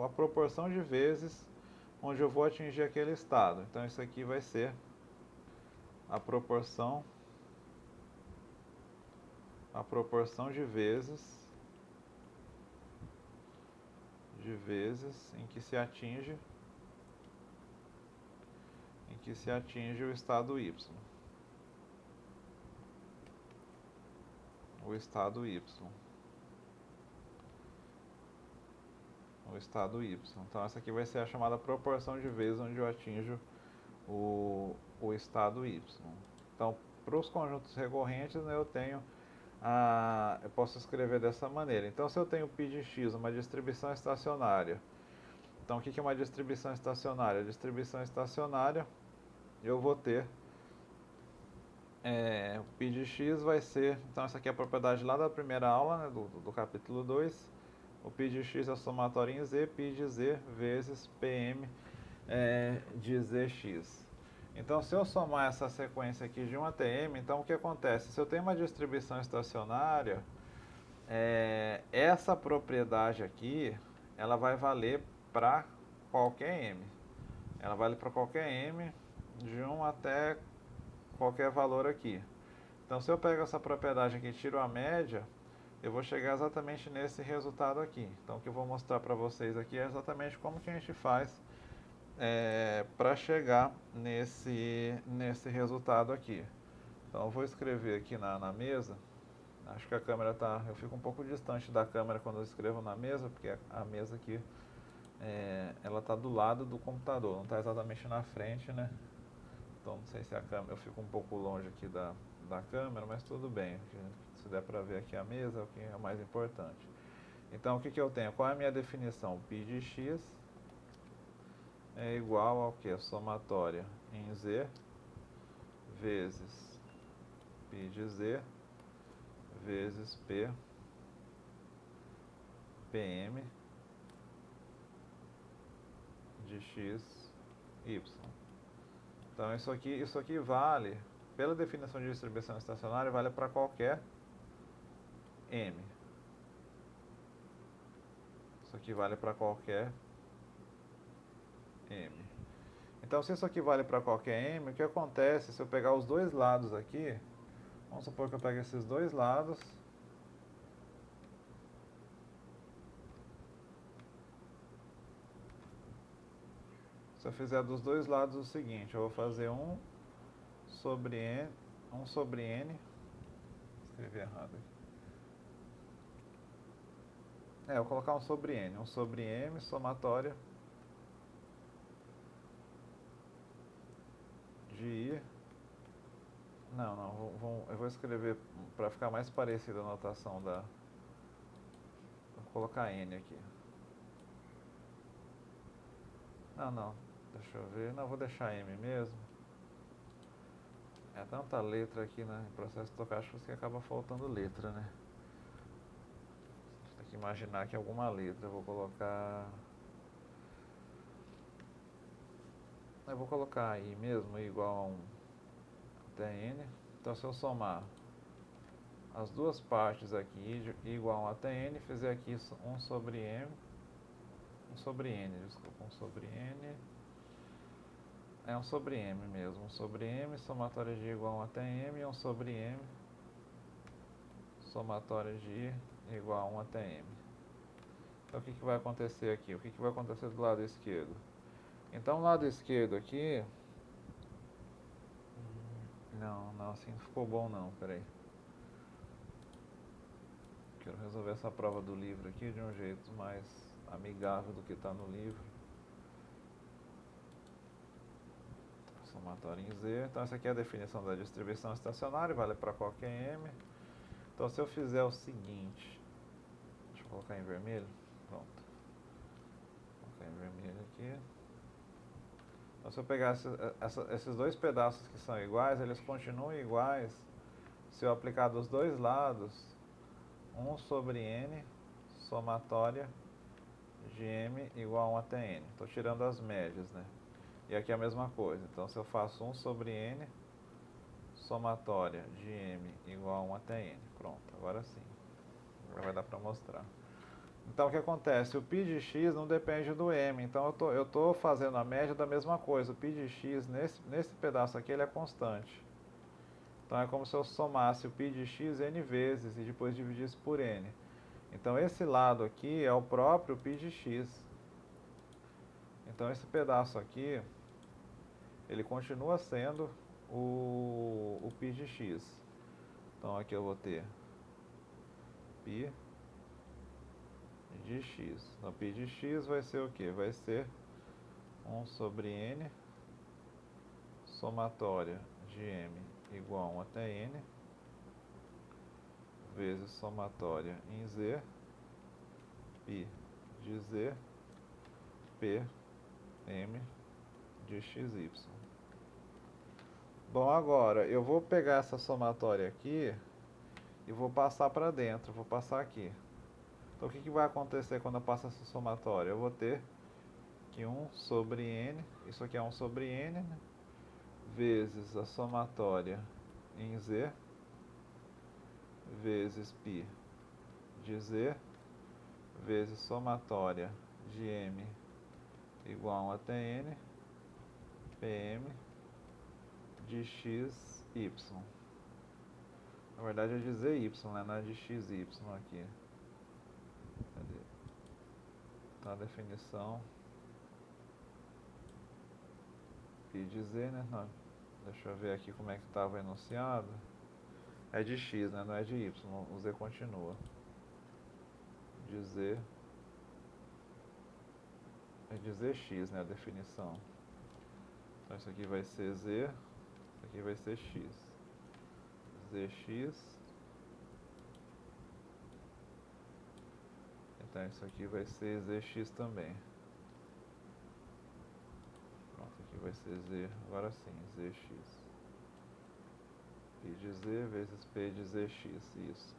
a proporção de vezes onde eu vou atingir aquele estado. Então isso aqui vai ser a proporção de vezes em que se atinge o estado y. O estado y. Então essa aqui vai ser a chamada proporção de vezes onde eu atinjo o estado y. Então, para os conjuntos recorrentes, né, eu posso escrever dessa maneira. Então, se eu tenho π de x, uma distribuição estacionária. Então, o que é uma distribuição estacionária? A distribuição estacionária, eu vou ter o π de x vai ser, então essa aqui é a propriedade lá da primeira aula, né, do capítulo 2. O π de x é somatório em z, π de z vezes Pm de zx. Então, se eu somar essa sequência aqui de 1 até m, então o que acontece? Se eu tenho uma distribuição estacionária, essa propriedade aqui, ela vai valer para qualquer m. Ela vale para qualquer m, de 1 até qualquer valor aqui. Então, se eu pego essa propriedade aqui e tiro a média, eu vou chegar exatamente nesse resultado aqui. Então, o que eu vou mostrar para vocês aqui é exatamente como que a gente faz para chegar nesse resultado aqui. Então, eu vou escrever aqui na mesa. Acho que a câmera tá... Eu fico um pouco distante da câmera quando eu escrevo na mesa, porque a mesa aqui, ela está do lado do computador, não está exatamente na frente, né? Então, não sei se a câmera... Eu fico um pouco longe aqui da câmera, mas tudo bem. Se der para ver aqui a mesa, é o que é mais importante. Então, o que eu tenho? Qual é a minha definição? π de x é igual ao que? Somatória em z vezes π de z vezes Pm de x, y. Então, isso aqui vale, pela definição de distribuição estacionária, vale para qualquer m. Isso aqui vale para qualquer m. Então, se isso aqui vale para qualquer m, o que acontece se eu pegar os dois lados aqui? Vamos supor que eu pegue esses dois lados. Se eu fizer dos dois lados o seguinte, eu vou fazer 1 sobre n, escrevi errado aqui. Eu vou colocar 1 sobre m somatória de i. Não, eu vou escrever para ficar mais parecida a notação da... Vou colocar n aqui. Não, deixa eu ver. Não, vou deixar m mesmo. É tanta letra aqui, né, em processo estocástico que acaba faltando letra, né? Tem que imaginar que alguma letra. Eu vou colocar i mesmo, i igual a 1 até n. Então, se eu somar as duas partes aqui, i igual a 1 até n, fizer aqui 1 sobre n, 1 sobre n mesmo, 1 sobre m, somatória de i igual a 1 até m, e 1 sobre m, somatória de i igual a 1 até m. Então, o que vai acontecer aqui? O que vai acontecer do lado esquerdo? Então, o lado esquerdo aqui... Não, assim não ficou bom não, peraí. Quero resolver essa prova do livro aqui de um jeito mais amigável do que está no livro. Somatório em z. Então, essa aqui é a definição da distribuição estacionária, vale para qualquer m. Então, se eu fizer o seguinte... Deixa eu colocar em vermelho. Pronto. Vou colocar em vermelho aqui. Então, se eu pegar esses dois pedaços que são iguais, eles continuam iguais se eu aplicar dos dois lados 1 sobre n somatória de m igual a 1 até n. Estou tirando as médias, né? E aqui é a mesma coisa. Então, se eu faço 1 sobre n somatória de m igual a 1 até n. Pronto, agora sim. Agora vai dar para mostrar. Então, o que acontece? O π de x não depende do m. Então, eu estou fazendo a média da mesma coisa. O π de x, nesse pedaço aqui, ele é constante. Então, é como se eu somasse o π de x n vezes e depois dividisse por n. Então, esse lado aqui é o próprio π de x. Então, esse pedaço aqui, ele continua sendo o π de x. Então, aqui eu vou ter π de x. Então, π de x vai ser o quê? Vai ser 1 sobre n somatória de m igual a 1 até n vezes somatória em z, π de z, p m de xy. Bom, agora eu vou pegar essa somatória aqui e vou passar para dentro, vou passar aqui. Então o que vai acontecer quando eu passo essa somatória? Eu vou ter que 1 sobre n, isso aqui é 1 sobre n, né? Vezes a somatória em z, vezes π de z, vezes somatória de m igual a 1 até n, pm de x, y. Na verdade é de zy, né? Não é de xy aqui. Cadê? Tá a definição. Π de z, né? Não. Deixa eu ver aqui como é que estava o enunciado. É de x, né? Não é de y. O z continua. De z. É de zx, né? A definição. Então isso aqui vai ser z. Isso aqui vai ser x. Zx. Então isso aqui vai ser zx também. Pronto, aqui vai ser z. Agora sim, zx. Π de z vezes P de zx. Isso.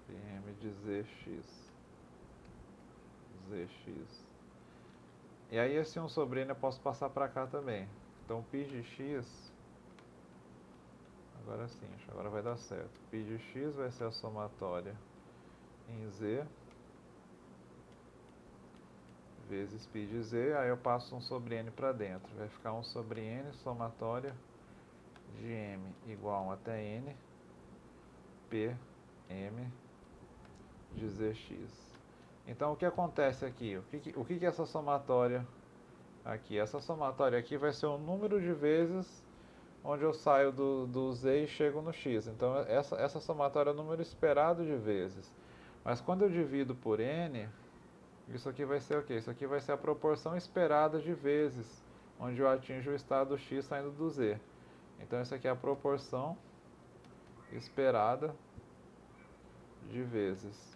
Pm de zx. Zx. E aí esse 1 sobre n eu posso passar para cá também. Então π de x, agora sim, agora vai dar certo. π de x vai ser a somatória em z vezes π de z, aí eu passo 1 sobre n para dentro. Vai ficar 1 sobre n somatória de m igual a 1 até n, p m de zx. Então o que acontece aqui? O que é essa somatória aqui? Essa somatória aqui vai ser o número de vezes onde eu saio do z e chego no x. Então essa somatória é o número esperado de vezes. Mas quando eu divido por n, isso aqui vai ser o quê? Isso aqui vai ser a proporção esperada de vezes onde eu atinjo o estado x saindo do z. Então isso aqui é a proporção esperada de vezes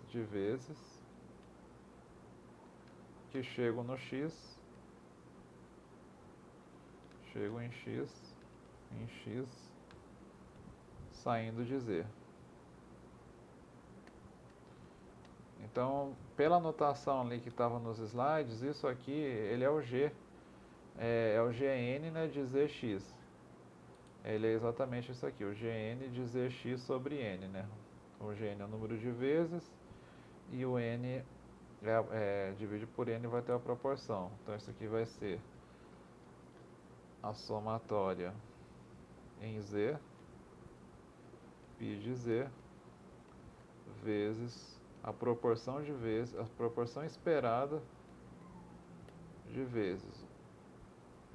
que chego no x, chego em x, saindo de z. Então, pela anotação ali que estava nos slides, isso aqui, ele é o g, é o gn, né, de zx. Ele é exatamente isso aqui, o gn de zx sobre n, né? O gn é o número de vezes e o n divide por n vai ter a proporção. Então isso aqui vai ser a somatória em z, π de z, vezes a proporção de vezes, a proporção esperada de vezes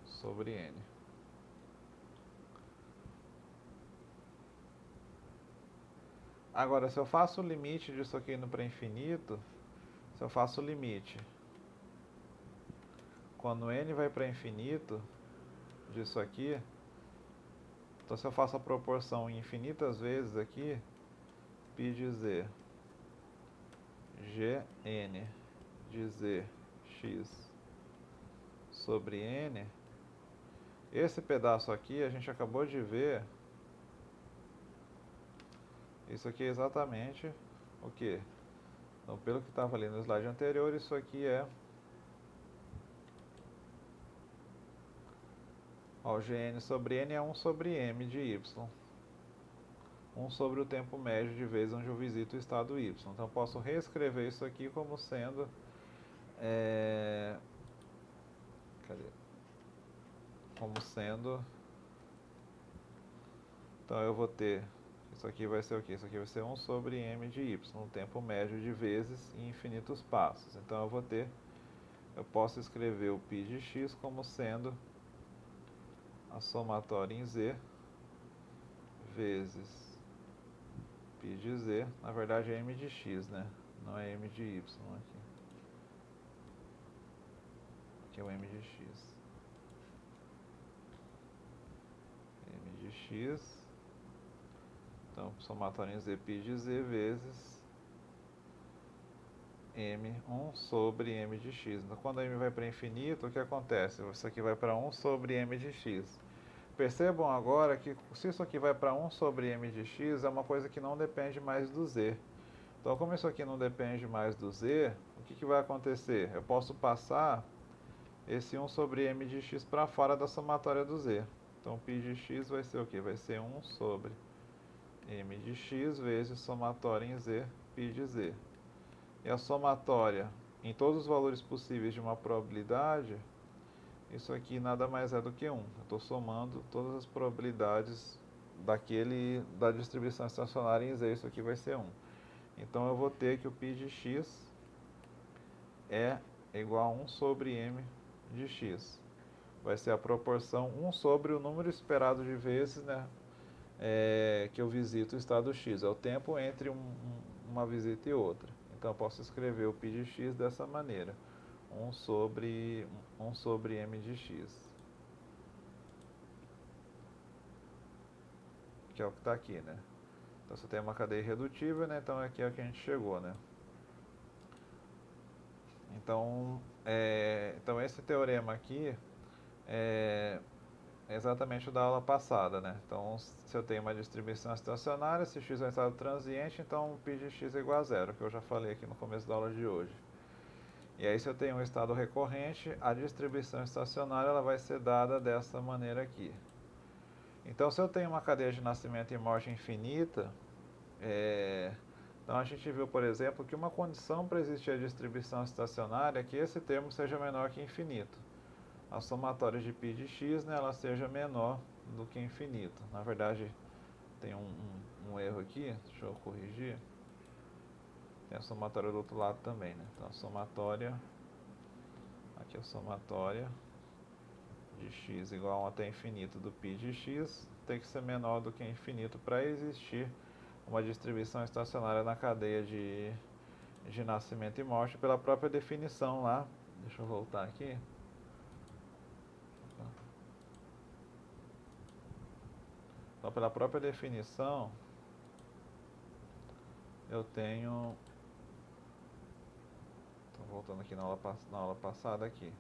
sobre n. Agora, se eu faço o limite disso aqui indo para infinito, se eu faço o limite quando n vai para infinito disso aqui, então se eu faço a proporção infinitas vezes aqui, π de z, gn de z x sobre n, esse pedaço aqui a gente acabou de ver, isso aqui é exatamente o que? Então, pelo que estava ali no slide anterior, isso aqui é o gn sobre n é 1 sobre m de y. 1 sobre o tempo médio de vezes onde eu visito o estado y. Então, eu posso reescrever isso aqui como sendo... Como sendo... Então, eu vou ter... Isso aqui vai ser o quê? Isso aqui vai ser 1 sobre m de y, o tempo médio de vezes em infinitos passos. Então, eu vou ter... Eu posso escrever o π de x como sendo a somatória em z vezes π de z, na verdade é m de x, né? Não é m de y aqui. Aqui é o m de x. M de x. Então, somatória em z, π de z vezes 1 sobre m de x. Então, quando m vai para infinito, o que acontece? Isso aqui vai para 1 sobre m de x. Percebam agora que se isso aqui vai para 1 sobre m de x, é uma coisa que não depende mais do z. Então, como isso aqui não depende mais do z, o que vai acontecer? Eu posso passar esse 1 sobre m de x para fora da somatória do z. Então, π de x vai ser o quê? Vai ser 1 sobre m de x vezes somatória em z, π de z. E a somatória em todos os valores possíveis de uma probabilidade, isso aqui nada mais é do que 1. Eu estou somando todas as probabilidades da distribuição estacionária em z, isso aqui vai ser 1. Então eu vou ter que o π de x é igual a 1 sobre m de x. Vai ser a proporção 1 sobre o número esperado de vezes, né, que eu visito o estado x. É o tempo entre uma visita e outra. Então eu posso escrever o π de x dessa maneira. 1 sobre m de x. Que é o que está aqui, né? Então você tem uma cadeia irredutível, né? Então aqui é o que a gente chegou, né? Então, então esse teorema aqui é exatamente o da aula passada, né? Então, se eu tenho uma distribuição estacionária, se x é um estado transiente, então π de x é igual a zero, que eu já falei aqui no começo da aula de hoje. E aí, se eu tenho um estado recorrente, a distribuição estacionária ela vai ser dada dessa maneira aqui. Então, se eu tenho uma cadeia de nascimento e morte infinita, então a gente viu, por exemplo, que uma condição para existir a distribuição estacionária é que esse termo seja menor que infinito. A somatória de π de x, né, ela seja menor do que infinito. Na verdade, tem um erro aqui, deixa eu corrigir. Tem a somatória do outro lado também, né? Então a somatória, aqui a somatória de x igual a 1 até infinito do π de x tem que ser menor do que infinito para existir uma distribuição estacionária na cadeia de nascimento e morte pela própria definição lá. Deixa eu voltar aqui. Então, pela própria definição, eu tenho... Estou voltando aqui na aula passada aqui.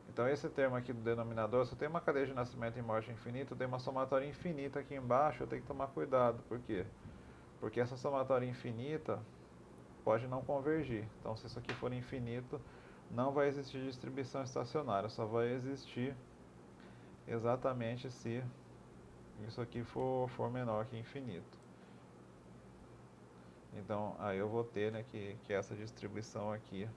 Então, esse termo aqui do denominador, se eu tenho uma cadeia de nascimento e morte infinita, eu tenho uma somatória infinita aqui embaixo, eu tenho que tomar cuidado. Por quê? Porque essa somatória infinita pode não convergir. Então, se isso aqui for infinito, não vai existir distribuição estacionária, só vai existir exatamente se isso aqui for menor que infinito. Então, aí eu vou ter, né, que essa distribuição aqui,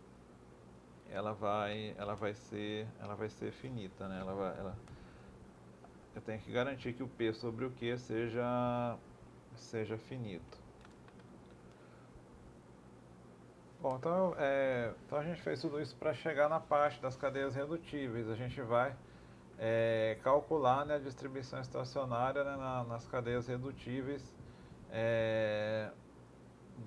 ela vai ser finita, né? Eu tenho que garantir que o P sobre o Q seja finito. Bom, então a gente fez tudo isso para chegar na parte das cadeias redutíveis. A gente vai calcular, né, a distribuição estacionária, né, nas cadeias redutíveis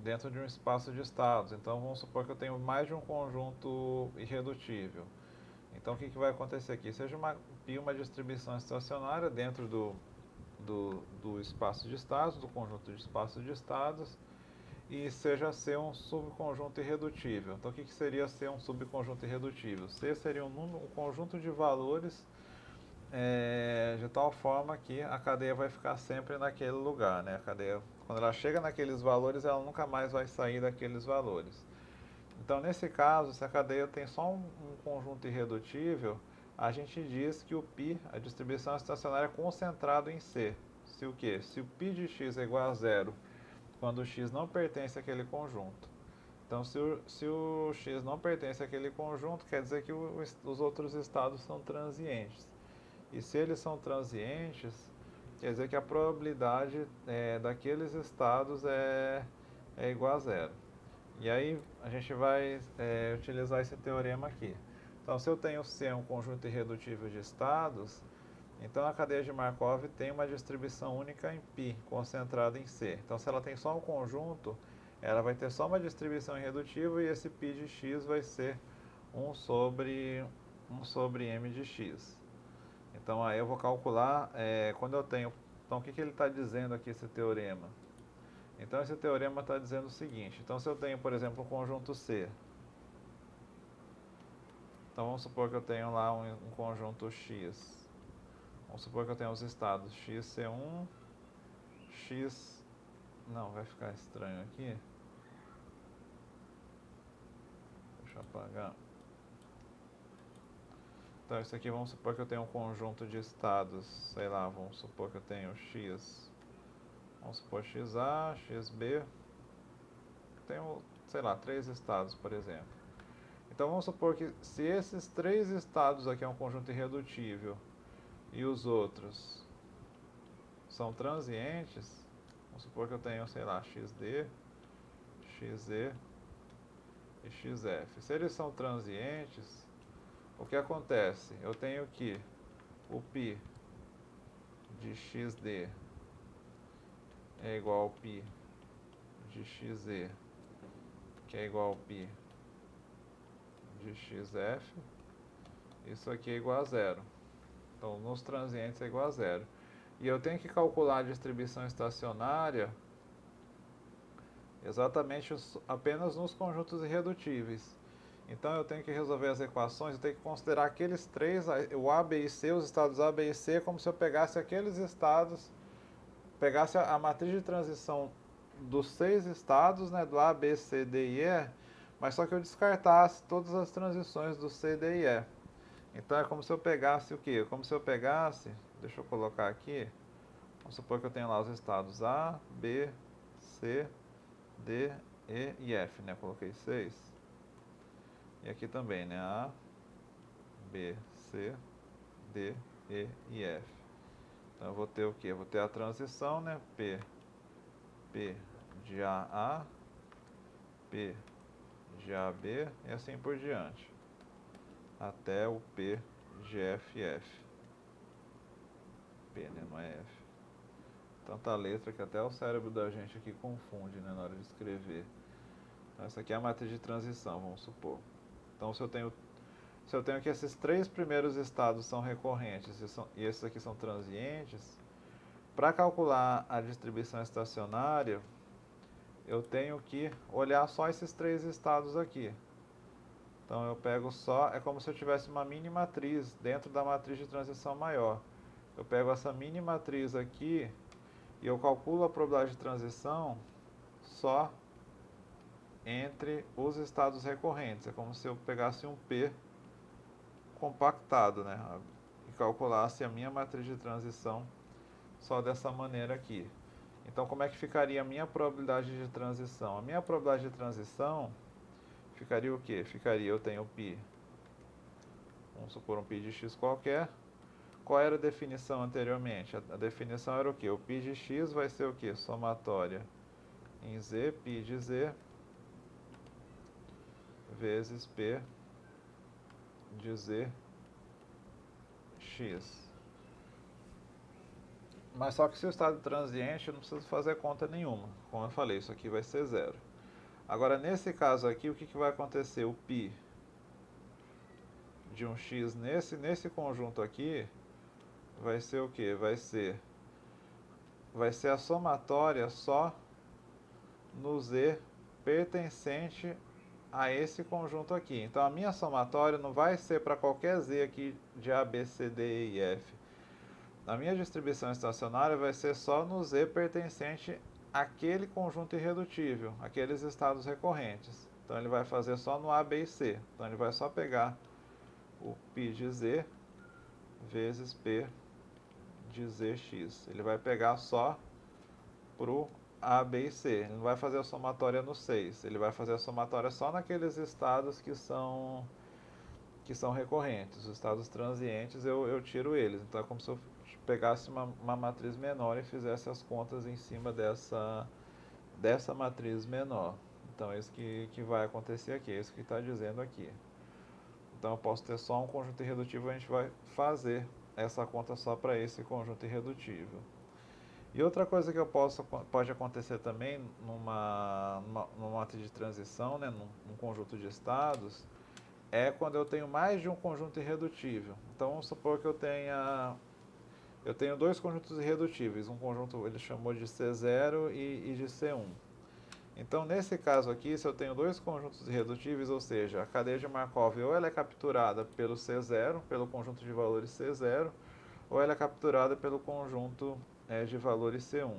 dentro de um espaço de estados. Então vamos supor que eu tenho mais de um conjunto irredutível. Então o que vai acontecer aqui? Seja uma distribuição estacionária dentro do espaço de estados, do conjunto de espaço de estados, e seja C um subconjunto irredutível. Então o que seria C um subconjunto irredutível? C seria um conjunto de valores de tal forma que a cadeia vai ficar sempre naquele lugar, né? A cadeia, quando ela chega naqueles valores, ela nunca mais vai sair daqueles valores. Então, nesse caso, se a cadeia tem só um conjunto irredutível, a gente diz que o π, a distribuição estacionária, é concentrado em C. Se o quê? Se o π de x é igual a zero, quando o x não pertence àquele conjunto. Então, se o x não pertence àquele conjunto, quer dizer que os outros estados são transientes. E se eles são transientes, quer dizer que a probabilidade daqueles estados é igual a zero. E aí a gente vai utilizar esse teorema aqui. Então, se eu tenho C um conjunto irredutível de estados, então a cadeia de Markov tem uma distribuição única em π, concentrada em C. Então, se ela tem só um conjunto, ela vai ter só uma distribuição irredutível e esse π de x vai ser 1 sobre m de x. Então, aí eu vou calcular quando eu tenho... Então, o que ele está dizendo aqui, esse teorema? Então, esse teorema está dizendo o seguinte. Então, se eu tenho, por exemplo, um conjunto C. Então vamos supor que eu tenho lá um conjunto X. Vamos supor que eu tenho os estados XC1, X... Não, vai ficar estranho aqui. Deixa eu apagar. Então isso aqui, vamos supor que eu tenho um conjunto de estados. Sei lá, vamos supor que eu tenho X. Vamos supor XA, XB. Tenho, sei lá, 3 estados, por exemplo. Então vamos supor que se esses 3 estados aqui é um conjunto irredutível e os outros são transientes, vamos supor que eu tenho, sei lá, XD, XE e XF. Se eles são transientes, o que acontece? Eu tenho que o π de XD é igual ao π de XE, que é igual ao π de XF. Isso aqui é igual a zero. Então, nos transientes é igual a zero. E eu tenho que calcular a distribuição estacionária exatamente apenas nos conjuntos irredutíveis. Então, eu tenho que resolver as equações, eu tenho que considerar aqueles 3, o A, B e C, os estados A, B e C, como se eu pegasse aqueles estados, pegasse a matriz de transição dos 6 estados, né, do A, B, C, D e E, mas só que eu descartasse todas as transições do C, D e E. Então é como se eu pegasse o quê? Como se eu pegasse, deixa eu colocar aqui, vamos supor que eu tenho lá os estados A, B, C, D, E e F, né? Coloquei 6. E aqui também, né? A, B, C, D, E F. Então eu vou ter o quê? Eu vou ter a transição, né? P de A, P de AB e assim por diante. Até o P de F. P, né? Não é F. Tanta letra que até o cérebro da gente aqui confunde, né, na hora de escrever. Então, essa aqui é a matriz de transição, vamos supor. Então, se eu tenho que esses 3 primeiros estados são recorrentes e esses aqui são transientes, para calcular a distribuição estacionária, eu tenho que olhar só esses 3 estados aqui. Então, eu pego só, é como se eu tivesse uma mini matriz dentro da matriz de transição maior. Eu pego essa mini matriz aqui e eu calculo a probabilidade de transição só entre os estados recorrentes. É como se eu pegasse um P compactado, né? E calculasse a minha matriz de transição só dessa maneira aqui. Então, como é que ficaria a minha probabilidade de transição? A minha probabilidade de transição ficaria o quê? Eu tenho π, vamos supor um π de x qualquer. Qual era a definição anteriormente? A definição era o quê? O π de x vai ser o quê? Somatória em z, π de z, vezes p de z x. Mas só que se o estado transiente, eu não preciso fazer conta nenhuma. Como eu falei, isso aqui vai ser zero. Agora, nesse caso aqui, o que vai acontecer? O π de um x nesse conjunto aqui vai ser o quê? Vai ser a somatória só no z pertencente a esse conjunto aqui. Então, a minha somatória não vai ser para qualquer z aqui de A, B, C, D, E e F. A minha distribuição estacionária vai ser só no z pertencente àquele conjunto irredutível, aqueles estados recorrentes. Então, ele vai fazer só no A, B e C. Então, ele vai só pegar o π de z vezes p de zx. Ele vai pegar só para o A, B e C. Ele não vai fazer a somatória no 6. Ele vai fazer a somatória só naqueles estados que são recorrentes. Os estados transientes eu tiro eles. Então é como se eu pegasse uma matriz menor e fizesse as contas em cima dessa matriz menor. Então é isso que vai acontecer aqui, é isso que está dizendo aqui. Então eu posso ter só um conjunto irredutível, a gente vai fazer essa conta só para esse conjunto irredutível. E outra coisa que pode acontecer também numa matriz de transição, né, num conjunto de estados, é quando eu tenho mais de um conjunto irredutível. Então vamos supor que eu tenho 2 conjuntos irredutíveis, um conjunto ele chamou de C0 e de C1. Então, nesse caso aqui, se eu tenho dois conjuntos irredutíveis, ou seja, a cadeia de Markov ou ela é capturada pelo C0, pelo conjunto de valores C0, ou ela é capturada pelo conjunto de valores C1.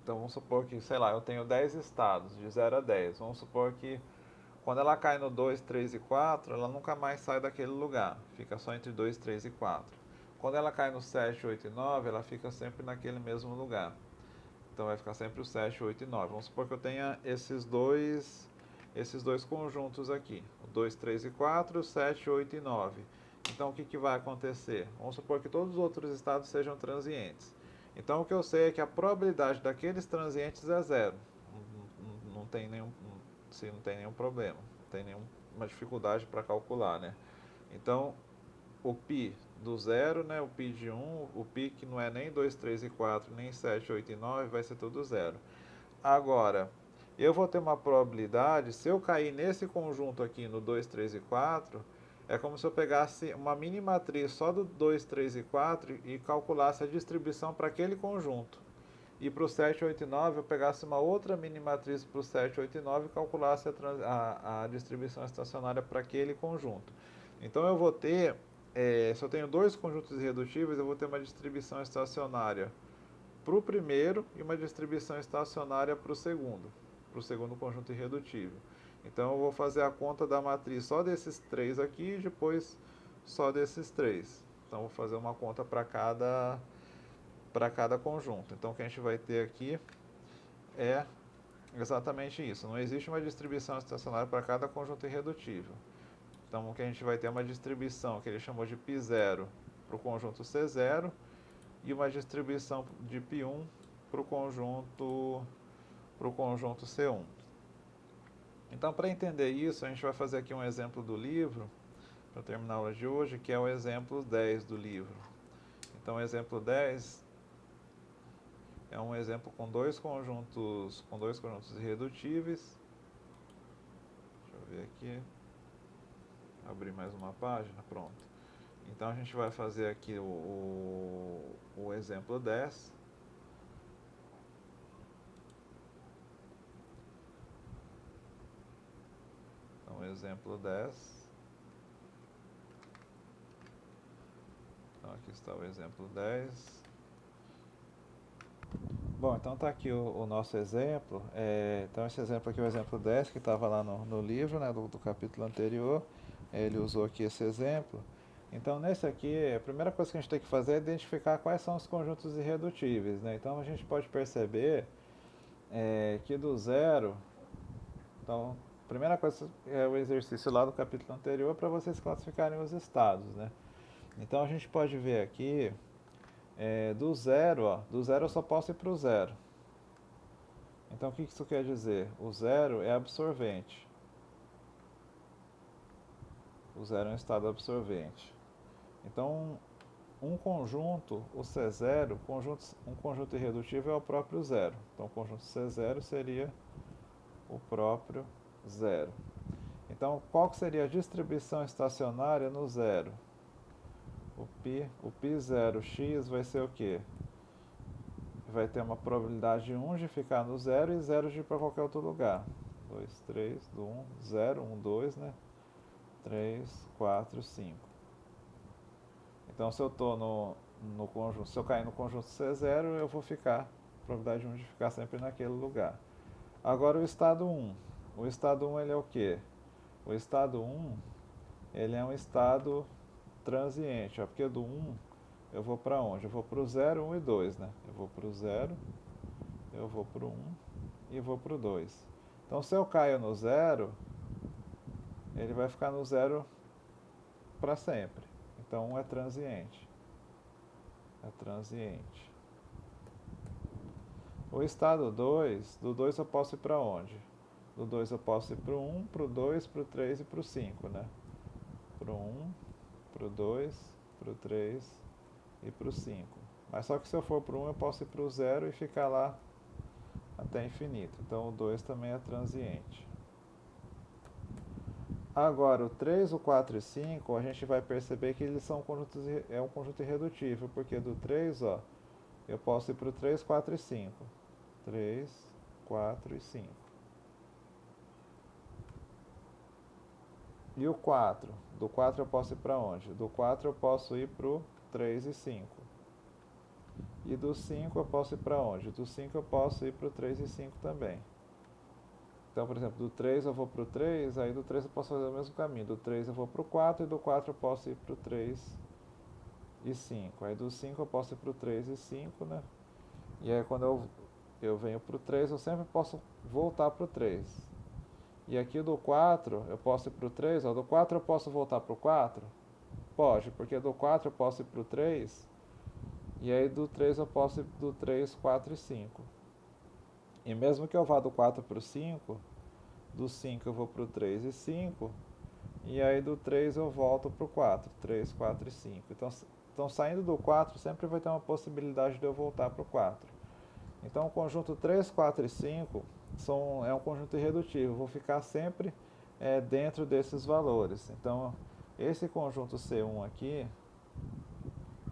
Então, vamos supor que, sei lá, eu tenho 10 estados, de 0 a 10. Vamos supor que quando ela cai no 2, 3 e 4, ela nunca mais sai daquele lugar. Fica só entre 2, 3 e 4. Quando ela cai no 7, 8 e 9, ela fica sempre naquele mesmo lugar. Então vai ficar sempre o 7, 8 e 9. Vamos supor que eu tenha esses dois conjuntos aqui. O 2, 3 e 4, o 7, 8 e 9. Então o que vai acontecer? Vamos supor que todos os outros estados sejam transientes. Então o que eu sei é que a probabilidade daqueles transientes é zero. Não tem nenhum problema. Não tem nenhuma dificuldade para calcular, né? Então o π do zero, né, o π de 1, o π que não é nem 2, 3 e 4, nem 7, 8 e 9, vai ser tudo zero. Agora, eu vou ter uma probabilidade, se eu cair nesse conjunto aqui no 2, 3 e 4, é como se eu pegasse uma mini matriz só do 2, 3 e 4 e calculasse a distribuição para aquele conjunto. E para o 7, 8 e 9 eu pegasse uma outra mini matriz para o 7, 8 e 9 e calculasse a distribuição estacionária para aquele conjunto. Então eu vou ter, se eu tenho dois conjuntos irredutíveis, eu vou ter uma distribuição estacionária para o primeiro e uma distribuição estacionária para o segundo conjunto irredutível. Então eu vou fazer a conta da matriz só desses três aqui e depois só desses três. Então eu vou fazer uma conta para cada conjunto. Então o que a gente vai ter aqui é exatamente isso. Não existe uma distribuição estacionária para cada conjunto irredutível. Então o que a gente vai ter é uma distribuição que ele chamou de π0 para o conjunto C0 e uma distribuição de π1 para o conjunto C1. Então, para entender isso, a gente vai fazer aqui um exemplo do livro, para terminar a aula de hoje, que é o exemplo 10 do livro. Então, o exemplo 10 é um exemplo com dois conjuntos irredutíveis. Deixa eu ver aqui. Abrir mais uma página, pronto. Então a gente vai fazer aqui o exemplo 10. Então, exemplo 10. Então aqui está o exemplo 10. Bom, então está aqui o nosso exemplo. Então esse exemplo aqui é o exemplo 10, que estava lá no livro, né, do capítulo anterior. Ele usou aqui esse exemplo. Então nesse aqui, a primeira coisa que a gente tem que fazer é identificar quais são os conjuntos irredutíveis, né? Então a gente pode perceber que do zero, então a primeira coisa é o exercício lá do capítulo anterior para vocês classificarem os estados, né? Então a gente pode ver aqui, do zero eu só posso ir para o zero. Então o que isso quer dizer? O zero é absorvente. O zero é um estado absorvente. Então um conjunto, o C0, um conjunto irredutível é o próprio zero. Então o conjunto C0 seria o próprio zero. Então qual que seria a distribuição estacionária no zero? O π0x vai ser o quê? Vai ter uma probabilidade de 1 de ficar no zero e 0 de ir para qualquer outro lugar. 2, 3, do 1, 0, 1, 2, né? 3, 4, 5. Então se eu estou no conjunto, se eu cair no conjunto C0, eu vou ficar, probabilidade de 1 de ficar sempre naquele lugar. Agora o estado 1. O estado 1 ele é o quê? O estado 1 ele é um estado transiente, porque do 1 eu vou para onde? Eu vou para o 0, 1 e 2, né? Eu vou para o 0, eu vou para o 1 e vou para o 2. Então se eu caio no 0, ele vai ficar no 0 para sempre. Então 1 é transiente. É transiente. O estado 2, do 2 eu posso ir para onde? Do 2 eu posso ir para o 1, para o 2, para o 3 e para o 5, né? Para o 1, para o 2, para o 3 e para o 5. Mas só que se eu for para o 1 eu posso ir para o 0 e ficar lá até infinito. Então o 2 também é transiente. Agora o 3, o 4 e 5 a gente vai perceber que eles são um conjunto irredutível, porque do 3 eu posso ir para o 3, 4 e 5. 3, 4 e 5. E o 4? Do 4 eu posso ir para onde? Do 4 eu posso ir para o 3 e 5. E do 5 eu posso ir para onde? Do 5 eu posso ir para o 3 e 5 também. Então, por exemplo, do 3 eu vou para o 3, aí do 3 eu posso fazer o mesmo caminho. Do 3 eu vou para o 4 e do 4 eu posso ir para o 3 e 5. Aí do 5 eu posso ir para o 3 e 5, né? E aí quando eu venho para o 3, eu sempre posso voltar para o 3. E aqui do 4 eu posso ir para o 3, ó, do 4 eu posso voltar para o 4? Pode, porque do 4 eu posso ir para o 3, e aí do 3 eu posso ir do 3, 4 e 5. E mesmo que eu vá do 4 para o 5, do 5 eu vou para o 3 e 5, e aí do 3 eu volto para o 4, 3, 4 e 5. Então saindo do 4 sempre vai ter uma possibilidade de eu voltar para o 4. Então o conjunto 3, 4 e 5 é um conjunto irredutível, vou ficar sempre dentro desses valores. Então esse conjunto C1 aqui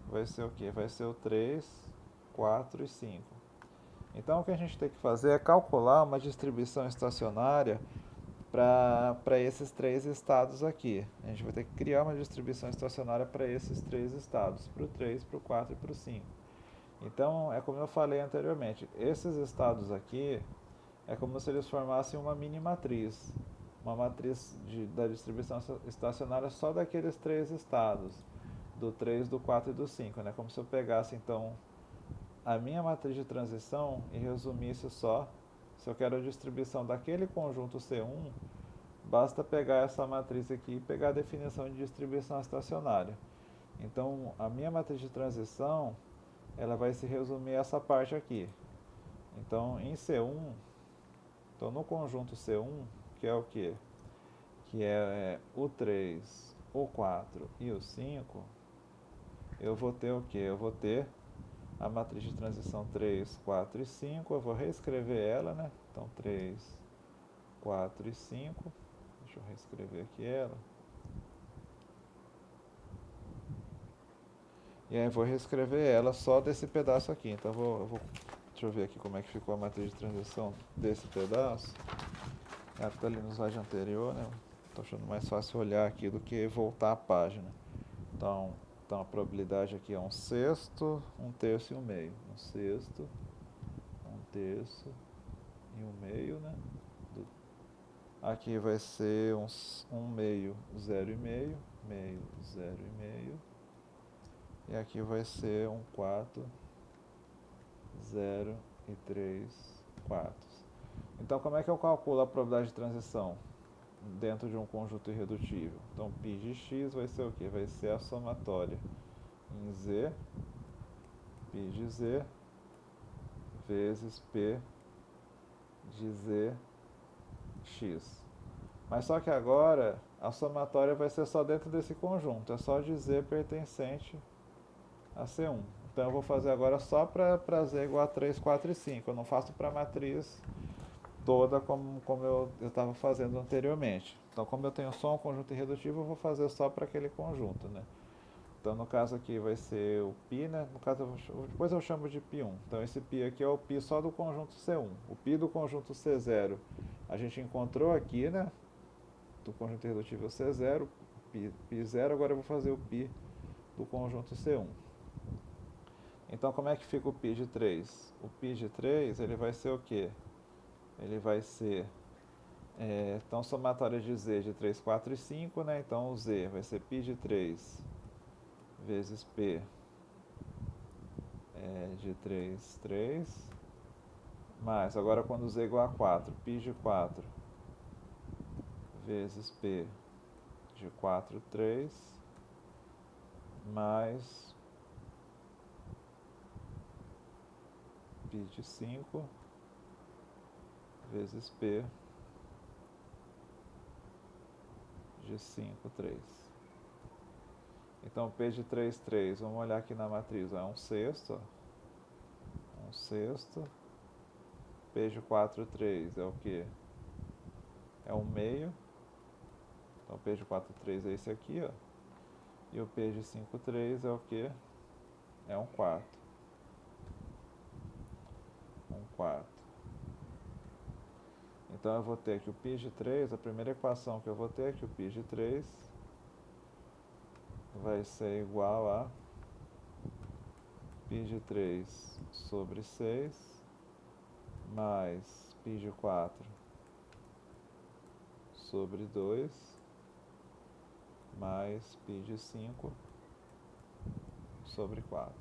vai ser o quê? Vai ser o 3, 4 e 5. Então o que a gente tem que fazer é calcular uma distribuição estacionária para esses três estados aqui. A gente vai ter que criar uma distribuição estacionária para esses três estados, para o 3, para o 4 e para o 5. Então, é como eu falei anteriormente, esses estados aqui é como se eles formassem uma mini matriz, uma matriz da distribuição estacionária só daqueles três estados, do 3, do 4 e do 5, né? Como se eu pegasse então a minha matriz de transição e resumisse só, se eu quero a distribuição daquele conjunto C1, basta pegar essa matriz aqui e pegar a definição de distribuição estacionária. Então, a minha matriz de transição, ela vai se resumir a essa parte aqui. Então, em C1, então no conjunto C1, que é o quê? Que é o 3, o 4 e o 5, eu vou ter o quê? Eu vou ter a matriz de transição 3, 4 e 5, eu vou reescrever ela, né? Então 3, 4 e 5, deixa eu reescrever aqui ela. E aí eu vou reescrever ela só desse pedaço aqui. Então deixa eu ver aqui como é que ficou a matriz de transição desse pedaço. Ela está ali no slide anterior, né? Estou achando mais fácil olhar aqui do que voltar a página. Então a probabilidade aqui é 1/6, 1/3 e 1/2. 1/6, 1/3 e 1/2, né? Aqui vai ser 1/2, 0,5, meio, 0,5. E aqui vai ser 1/4, 0 e 3 quartos. Então, como é que eu calculo a probabilidade de transição dentro de um conjunto irredutível? Então, π de x vai ser o quê? Vai ser a somatória em z, π de z, vezes p de z x. Mas só que agora a somatória vai ser só dentro desse conjunto, é só de z pertencente a C1. Então eu vou fazer agora só para z igual a 3, 4 e 5. Eu não faço para a matriz toda como eu estava fazendo anteriormente. Então, como eu tenho só um conjunto irredutível, eu vou fazer só para aquele conjunto, né? Então, no caso aqui vai ser o π, né? No caso, depois eu chamo de π1. Então, esse π aqui é o π só do conjunto C1. O π do conjunto C0 a gente encontrou aqui, né? Do conjunto irredutível C0, π0. Agora eu vou fazer o π do conjunto C1. Então, como é que fica o π de 3? O π de 3, ele vai ser o quê? Ele vai ser, então, somatória de z de 3, 4 e 5, né? Então, o z vai ser π de 3 vezes p de 3, 3, mais, agora quando z é igual a 4, π de 4 vezes p de 4, 3, mais π de 5 vezes p de 5, 3. Então, P de 3, 3, vamos olhar aqui na matriz, é 1/6, 1/6. P de 4, 3 é o que? É 1/2. Então, P de 4, 3 é esse aqui, ó. E o P de 5, 3 é o que? É 1/4. 1/4. Então eu vou ter que o π de 3, a primeira equação que eu vou ter é que o π de 3 vai ser igual a π de 3 sobre 6 mais π de 4 sobre 2 mais π de 5 sobre 4.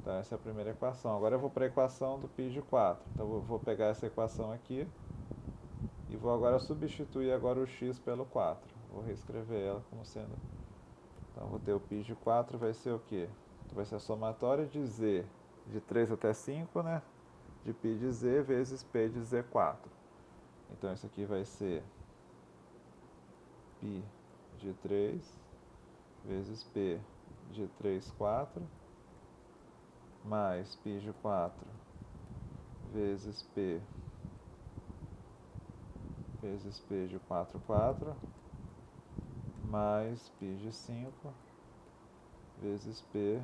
Então essa é a primeira equação. Agora eu vou para a equação do π de 4. Então eu vou pegar essa equação aqui e vou agora substituir agora o x pelo 4. Vou reescrever ela como sendo... Então vou ter o π de 4 vai ser o quê? Vai ser a somatória de z de 3 até 5, né? De π de z vezes p de z4. Então isso aqui vai ser π de 3 vezes p de 3, 4, mais π de 4 vezes p de 4, 4, mais π de 5 vezes p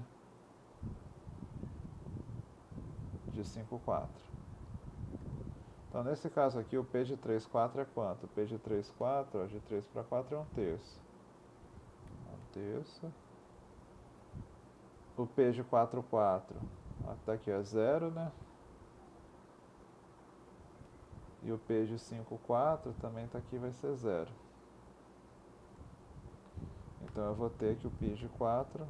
de 5, 4. Então, nesse caso aqui, o p de 3, 4 é quanto? O p de 3, 4, ó, de 3 para 4 é 1/3. 1/3. O p de 4, 4, até aqui é 0, né? E o p de 5, 4 também está aqui, vai ser 0. Então, eu vou ter que o π de 4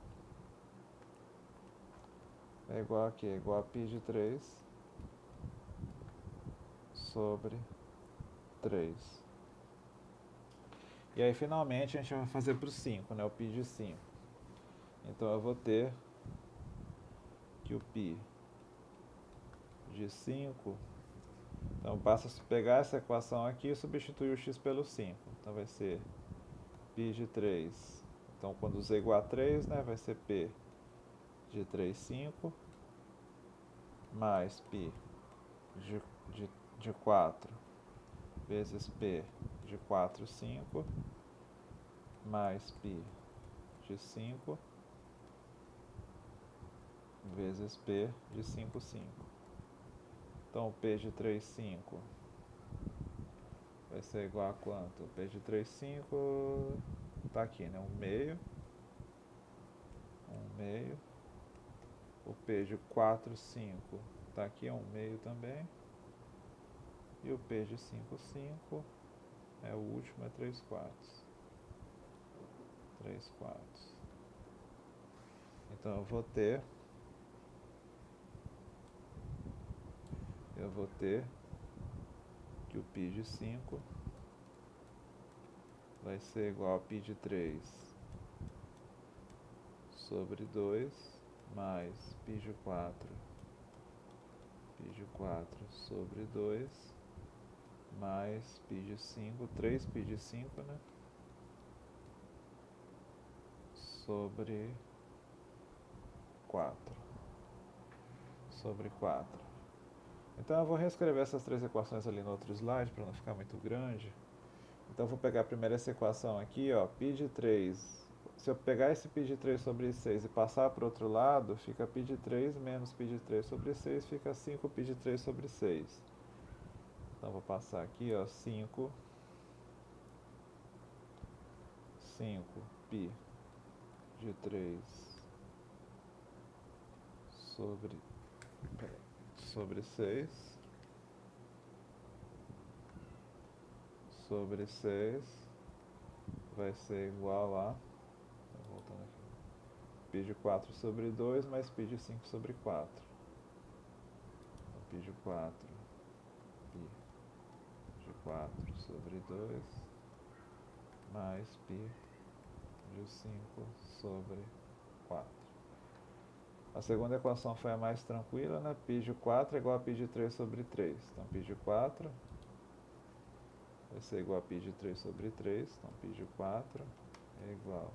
é igual a quê? É igual a π de 3 sobre 3. E aí, finalmente, a gente vai fazer para o 5, né? O π de 5. Então, eu vou ter que o π de 5... Então, basta pegar essa equação aqui e substituir o x pelo 5. Então, vai ser π de 3. Então, quando z igual a 3, né, vai ser p de 3, 5, mais π de 4 vezes p de 4, 5, mais π de 5 vezes p de 5, 5. Então, o p de 3, 5 vai ser igual a quanto? O p de 3, 5 está aqui, né? 1/2. 1/2. O p de 4, 5 está aqui, é 1/2 também. E o p de 5, 5 é o último, é 3/4. 3/4. Então eu vou ter que o π de 5 vai ser igual a π de 3 sobre 2 mais π de 4 sobre 2 mais π de 5, 3π de 5, né? Sobre 4. Sobre 4. Então eu vou reescrever essas três equações ali no outro slide para não ficar muito grande. Então eu vou pegar primeiro essa equação aqui, ó, π de 3. Se eu pegar esse π de 3 sobre 6 e passar para o outro lado, fica π de 3 menos π de 3 sobre 6, fica 5π de 3 sobre 6. Então vou passar aqui, ó, 5 π de 3 sobre 6 sobre 6 vai ser igual a, voltando aqui, π de 4 sobre 2 mais π de 5 sobre 4. Então, π de 4 sobre 2 mais π de 5 sobre 4. A segunda equação foi a mais tranquila, né? π de 4 é igual a π de 3 sobre 3. Então, π de 4 vai ser igual a π de 3 sobre 3. Então, π de 4 é igual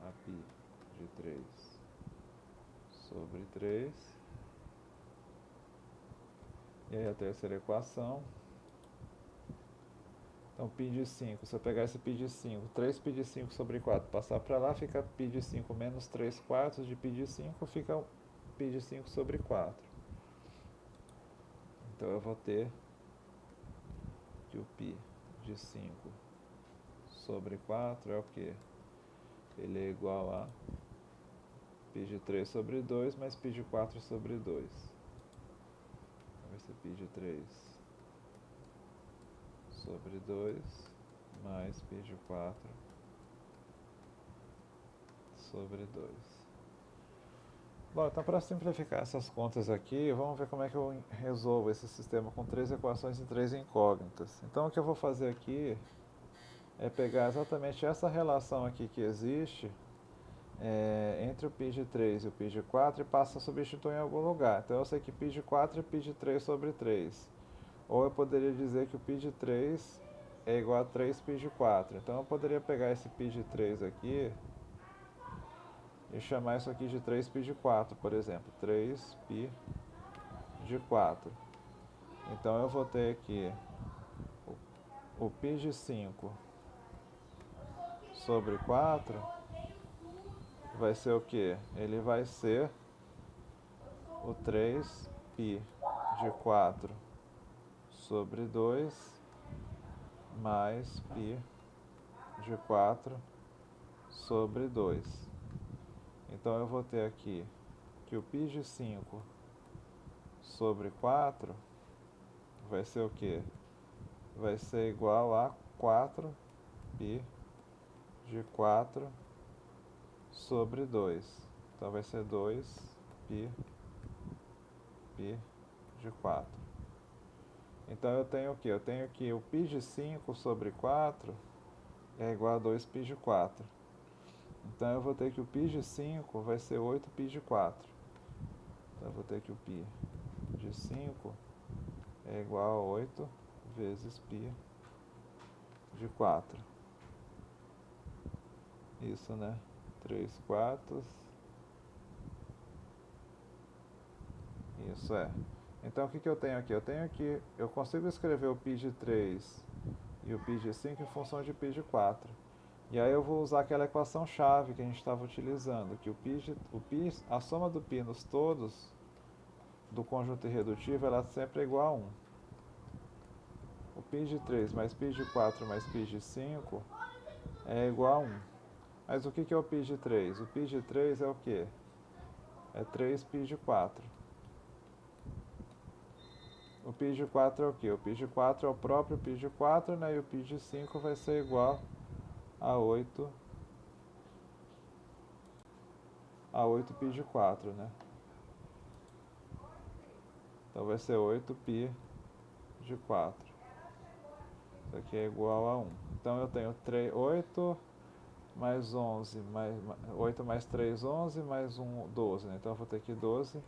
a π de 3 sobre 3. E aí a terceira equação. Então, π de 5, se eu pegar esse π de 5, 3π de 5 sobre 4, passar para lá, fica π de 5 menos 3/4 de π de 5, fica π de 5 sobre 4. Então, eu vou ter que o π de 5 sobre 4 é o quê? Ele é igual a π de 3 sobre 2 mais π de 4 sobre 2. Então vai ser π de 3 sobre 2 mais π de 4 sobre 2. Bom, então para simplificar essas contas aqui, vamos ver como é que eu resolvo esse sistema com 3 equações e 3 incógnitas. Então o que eu vou fazer aqui é pegar exatamente essa relação aqui que existe entre o π de 3 e o π de 4 e passa a substituir em algum lugar. Então eu sei que π de 4 é π de 3 sobre 3. Ou eu poderia dizer que o π de 3 é igual a 3π de 4. Então eu poderia pegar esse π de 3 aqui e chamar isso aqui de 3π de 4, por exemplo. 3π de 4. Então eu vou ter aqui o π de 5 sobre 4 vai ser o quê? Ele vai ser o 3π de 4 sobre 2 mais π de 4 sobre 2. Então eu vou ter aqui que o π de 5 sobre 4 vai ser o quê? Vai ser igual a 4π de 4 sobre 2. Então vai ser 2π de 4. Então eu tenho o quê? Eu tenho que o π de 5 sobre 4 é igual a 2π de 4. Então eu vou ter que o π de 5 vai ser 8π de 4. Então eu vou ter que o π de 5 é igual a 8 vezes π de 4. Isso, né? 3/4. Isso é. Então o que eu tenho aqui? Eu tenho que eu consigo escrever o π de 3 e o π de 5 em função de π de 4. E aí eu vou usar aquela equação-chave que a gente estava utilizando, que a soma do π nos todos do conjunto irredutivo, ela sempre é igual a 1. O π de 3 mais π de 4 mais π de 5 é igual a 1. Mas o que é o π de 3? O π de 3 é o quê? É 3π de 4. O π de 4 é o quê? O π de 4 é o próprio π de 4, né? E o π de 5 vai ser igual a 8π de 4, né? Então vai ser 8π de 4. Isso aqui é igual a 1. Então eu tenho 8 mais 11, 8 mais 3, 11, mais 1, 12. Né? Então eu vou ter que 12π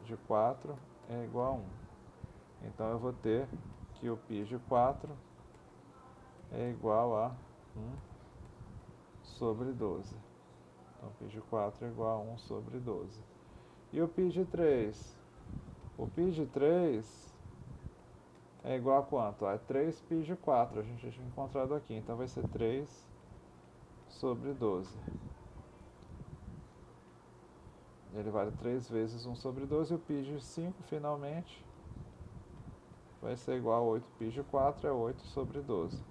de 4 é igual a 1. Então eu vou ter que o π de 4 é igual a 1 sobre 12. Então π de 4 é igual a 1 sobre 12. E o π de 3? O π de 3 é igual a quanto? É 3π de 4, a gente já tinha encontrado aqui. Então vai ser 3 sobre 12. Ele vale 3 vezes 1 sobre 12. E o π de 5, finalmente, vai ser igual a 8π de 4, é 8 sobre 12.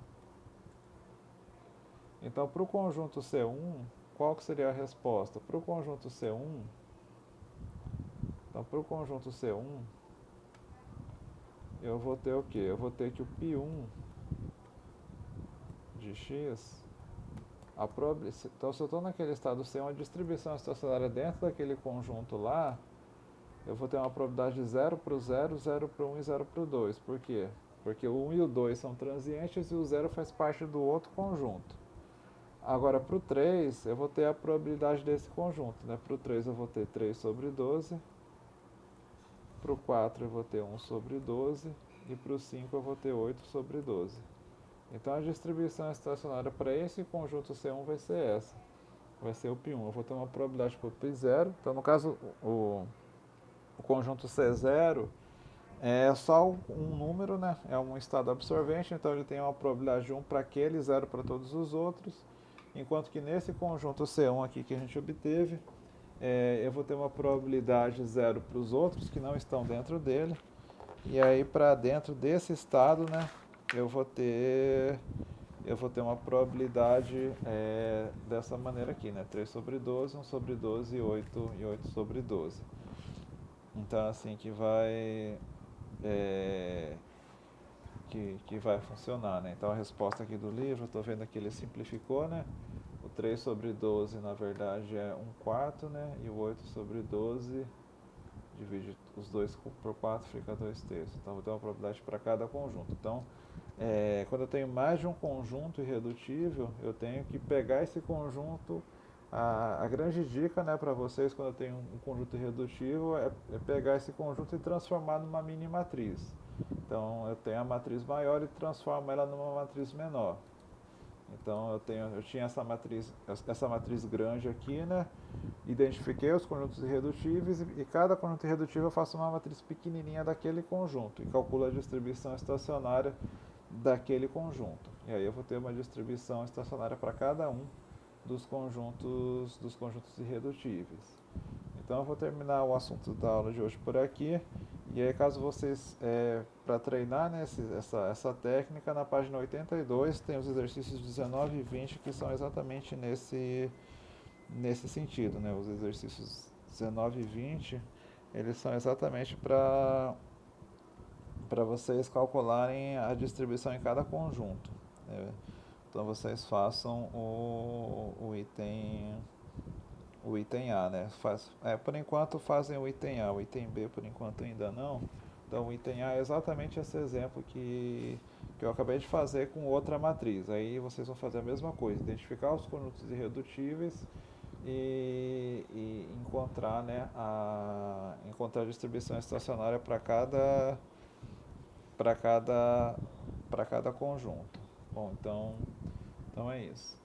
Então, para o conjunto C1, qual que seria a resposta? Para o conjunto C1, eu vou ter o quê? Eu vou ter que o π1 de x, então se eu estou naquele estado C1, a distribuição estacionária dentro daquele conjunto lá, eu vou ter uma probabilidade de 0 para o 0, 0 para o 1 e 0 para o 2. Por quê? Porque o 1 e o 2 são transientes e o 0 faz parte do outro conjunto. Agora, para o 3, eu vou ter a probabilidade desse conjunto. Né? Para o 3 eu vou ter 3 sobre 12. Para o 4 eu vou ter 1 sobre 12. E para o 5 eu vou ter 8 sobre 12. Então a distribuição estacionária para esse conjunto C1 vai ser essa. Vai ser o π1. Eu vou ter uma probabilidade para o π0. Então, no caso, o conjunto C0 é só um número, né? É um estado absorvente, então ele tem uma probabilidade de 1 para aquele, 0 para todos os outros. Enquanto que nesse conjunto C1 aqui que a gente obteve, eu vou ter uma probabilidade 0 para os outros que não estão dentro dele E aí para dentro desse estado, né, eu vou ter eu vou ter uma probabilidade dessa maneira aqui, né? 3 sobre 12, 1 sobre 12 e 8 sobre 12. Então assim é, que vai funcionar, né? Então a resposta aqui do livro, eu estou vendo que ele simplificou, né? O 3 sobre 12 na verdade é 1 quarto, né? E o 8 sobre 12 divide os 2 por 4 fica 2 terços. Então vou ter uma probabilidade para cada conjunto. Então quando eu tenho mais de um conjunto irredutível, eu tenho que pegar esse conjunto. A grande dica, né, para vocês quando eu tenho um conjunto irredutível é pegar esse conjunto e transformar numa mini matriz. Então eu tenho a matriz maior e transformo ela numa matriz menor. Então eu tinha essa matriz grande aqui, né? Identifiquei os conjuntos irredutíveis e cada conjunto irredutível eu faço uma matriz pequenininha daquele conjunto e calculo a distribuição estacionária daquele conjunto. E aí eu vou ter uma distribuição estacionária para cada um dos conjuntos irredutíveis. Então eu vou terminar o assunto da aula de hoje por aqui. E aí caso vocês, para treinar, né, essa técnica, na página 82 tem os exercícios 19 e 20 que são exatamente nesse sentido, né? Os exercícios 19 e 20, eles são exatamente para vocês calcularem a distribuição em cada conjunto, né? Então vocês façam o item A, né? Por enquanto fazem o item A, o item B por enquanto ainda não. Então o item A é exatamente esse exemplo que eu acabei de fazer com outra matriz. Aí vocês vão fazer a mesma coisa, identificar os conjuntos irredutíveis e encontrar, né, encontrar a distribuição estacionária para cada conjunto. Bom, então é isso.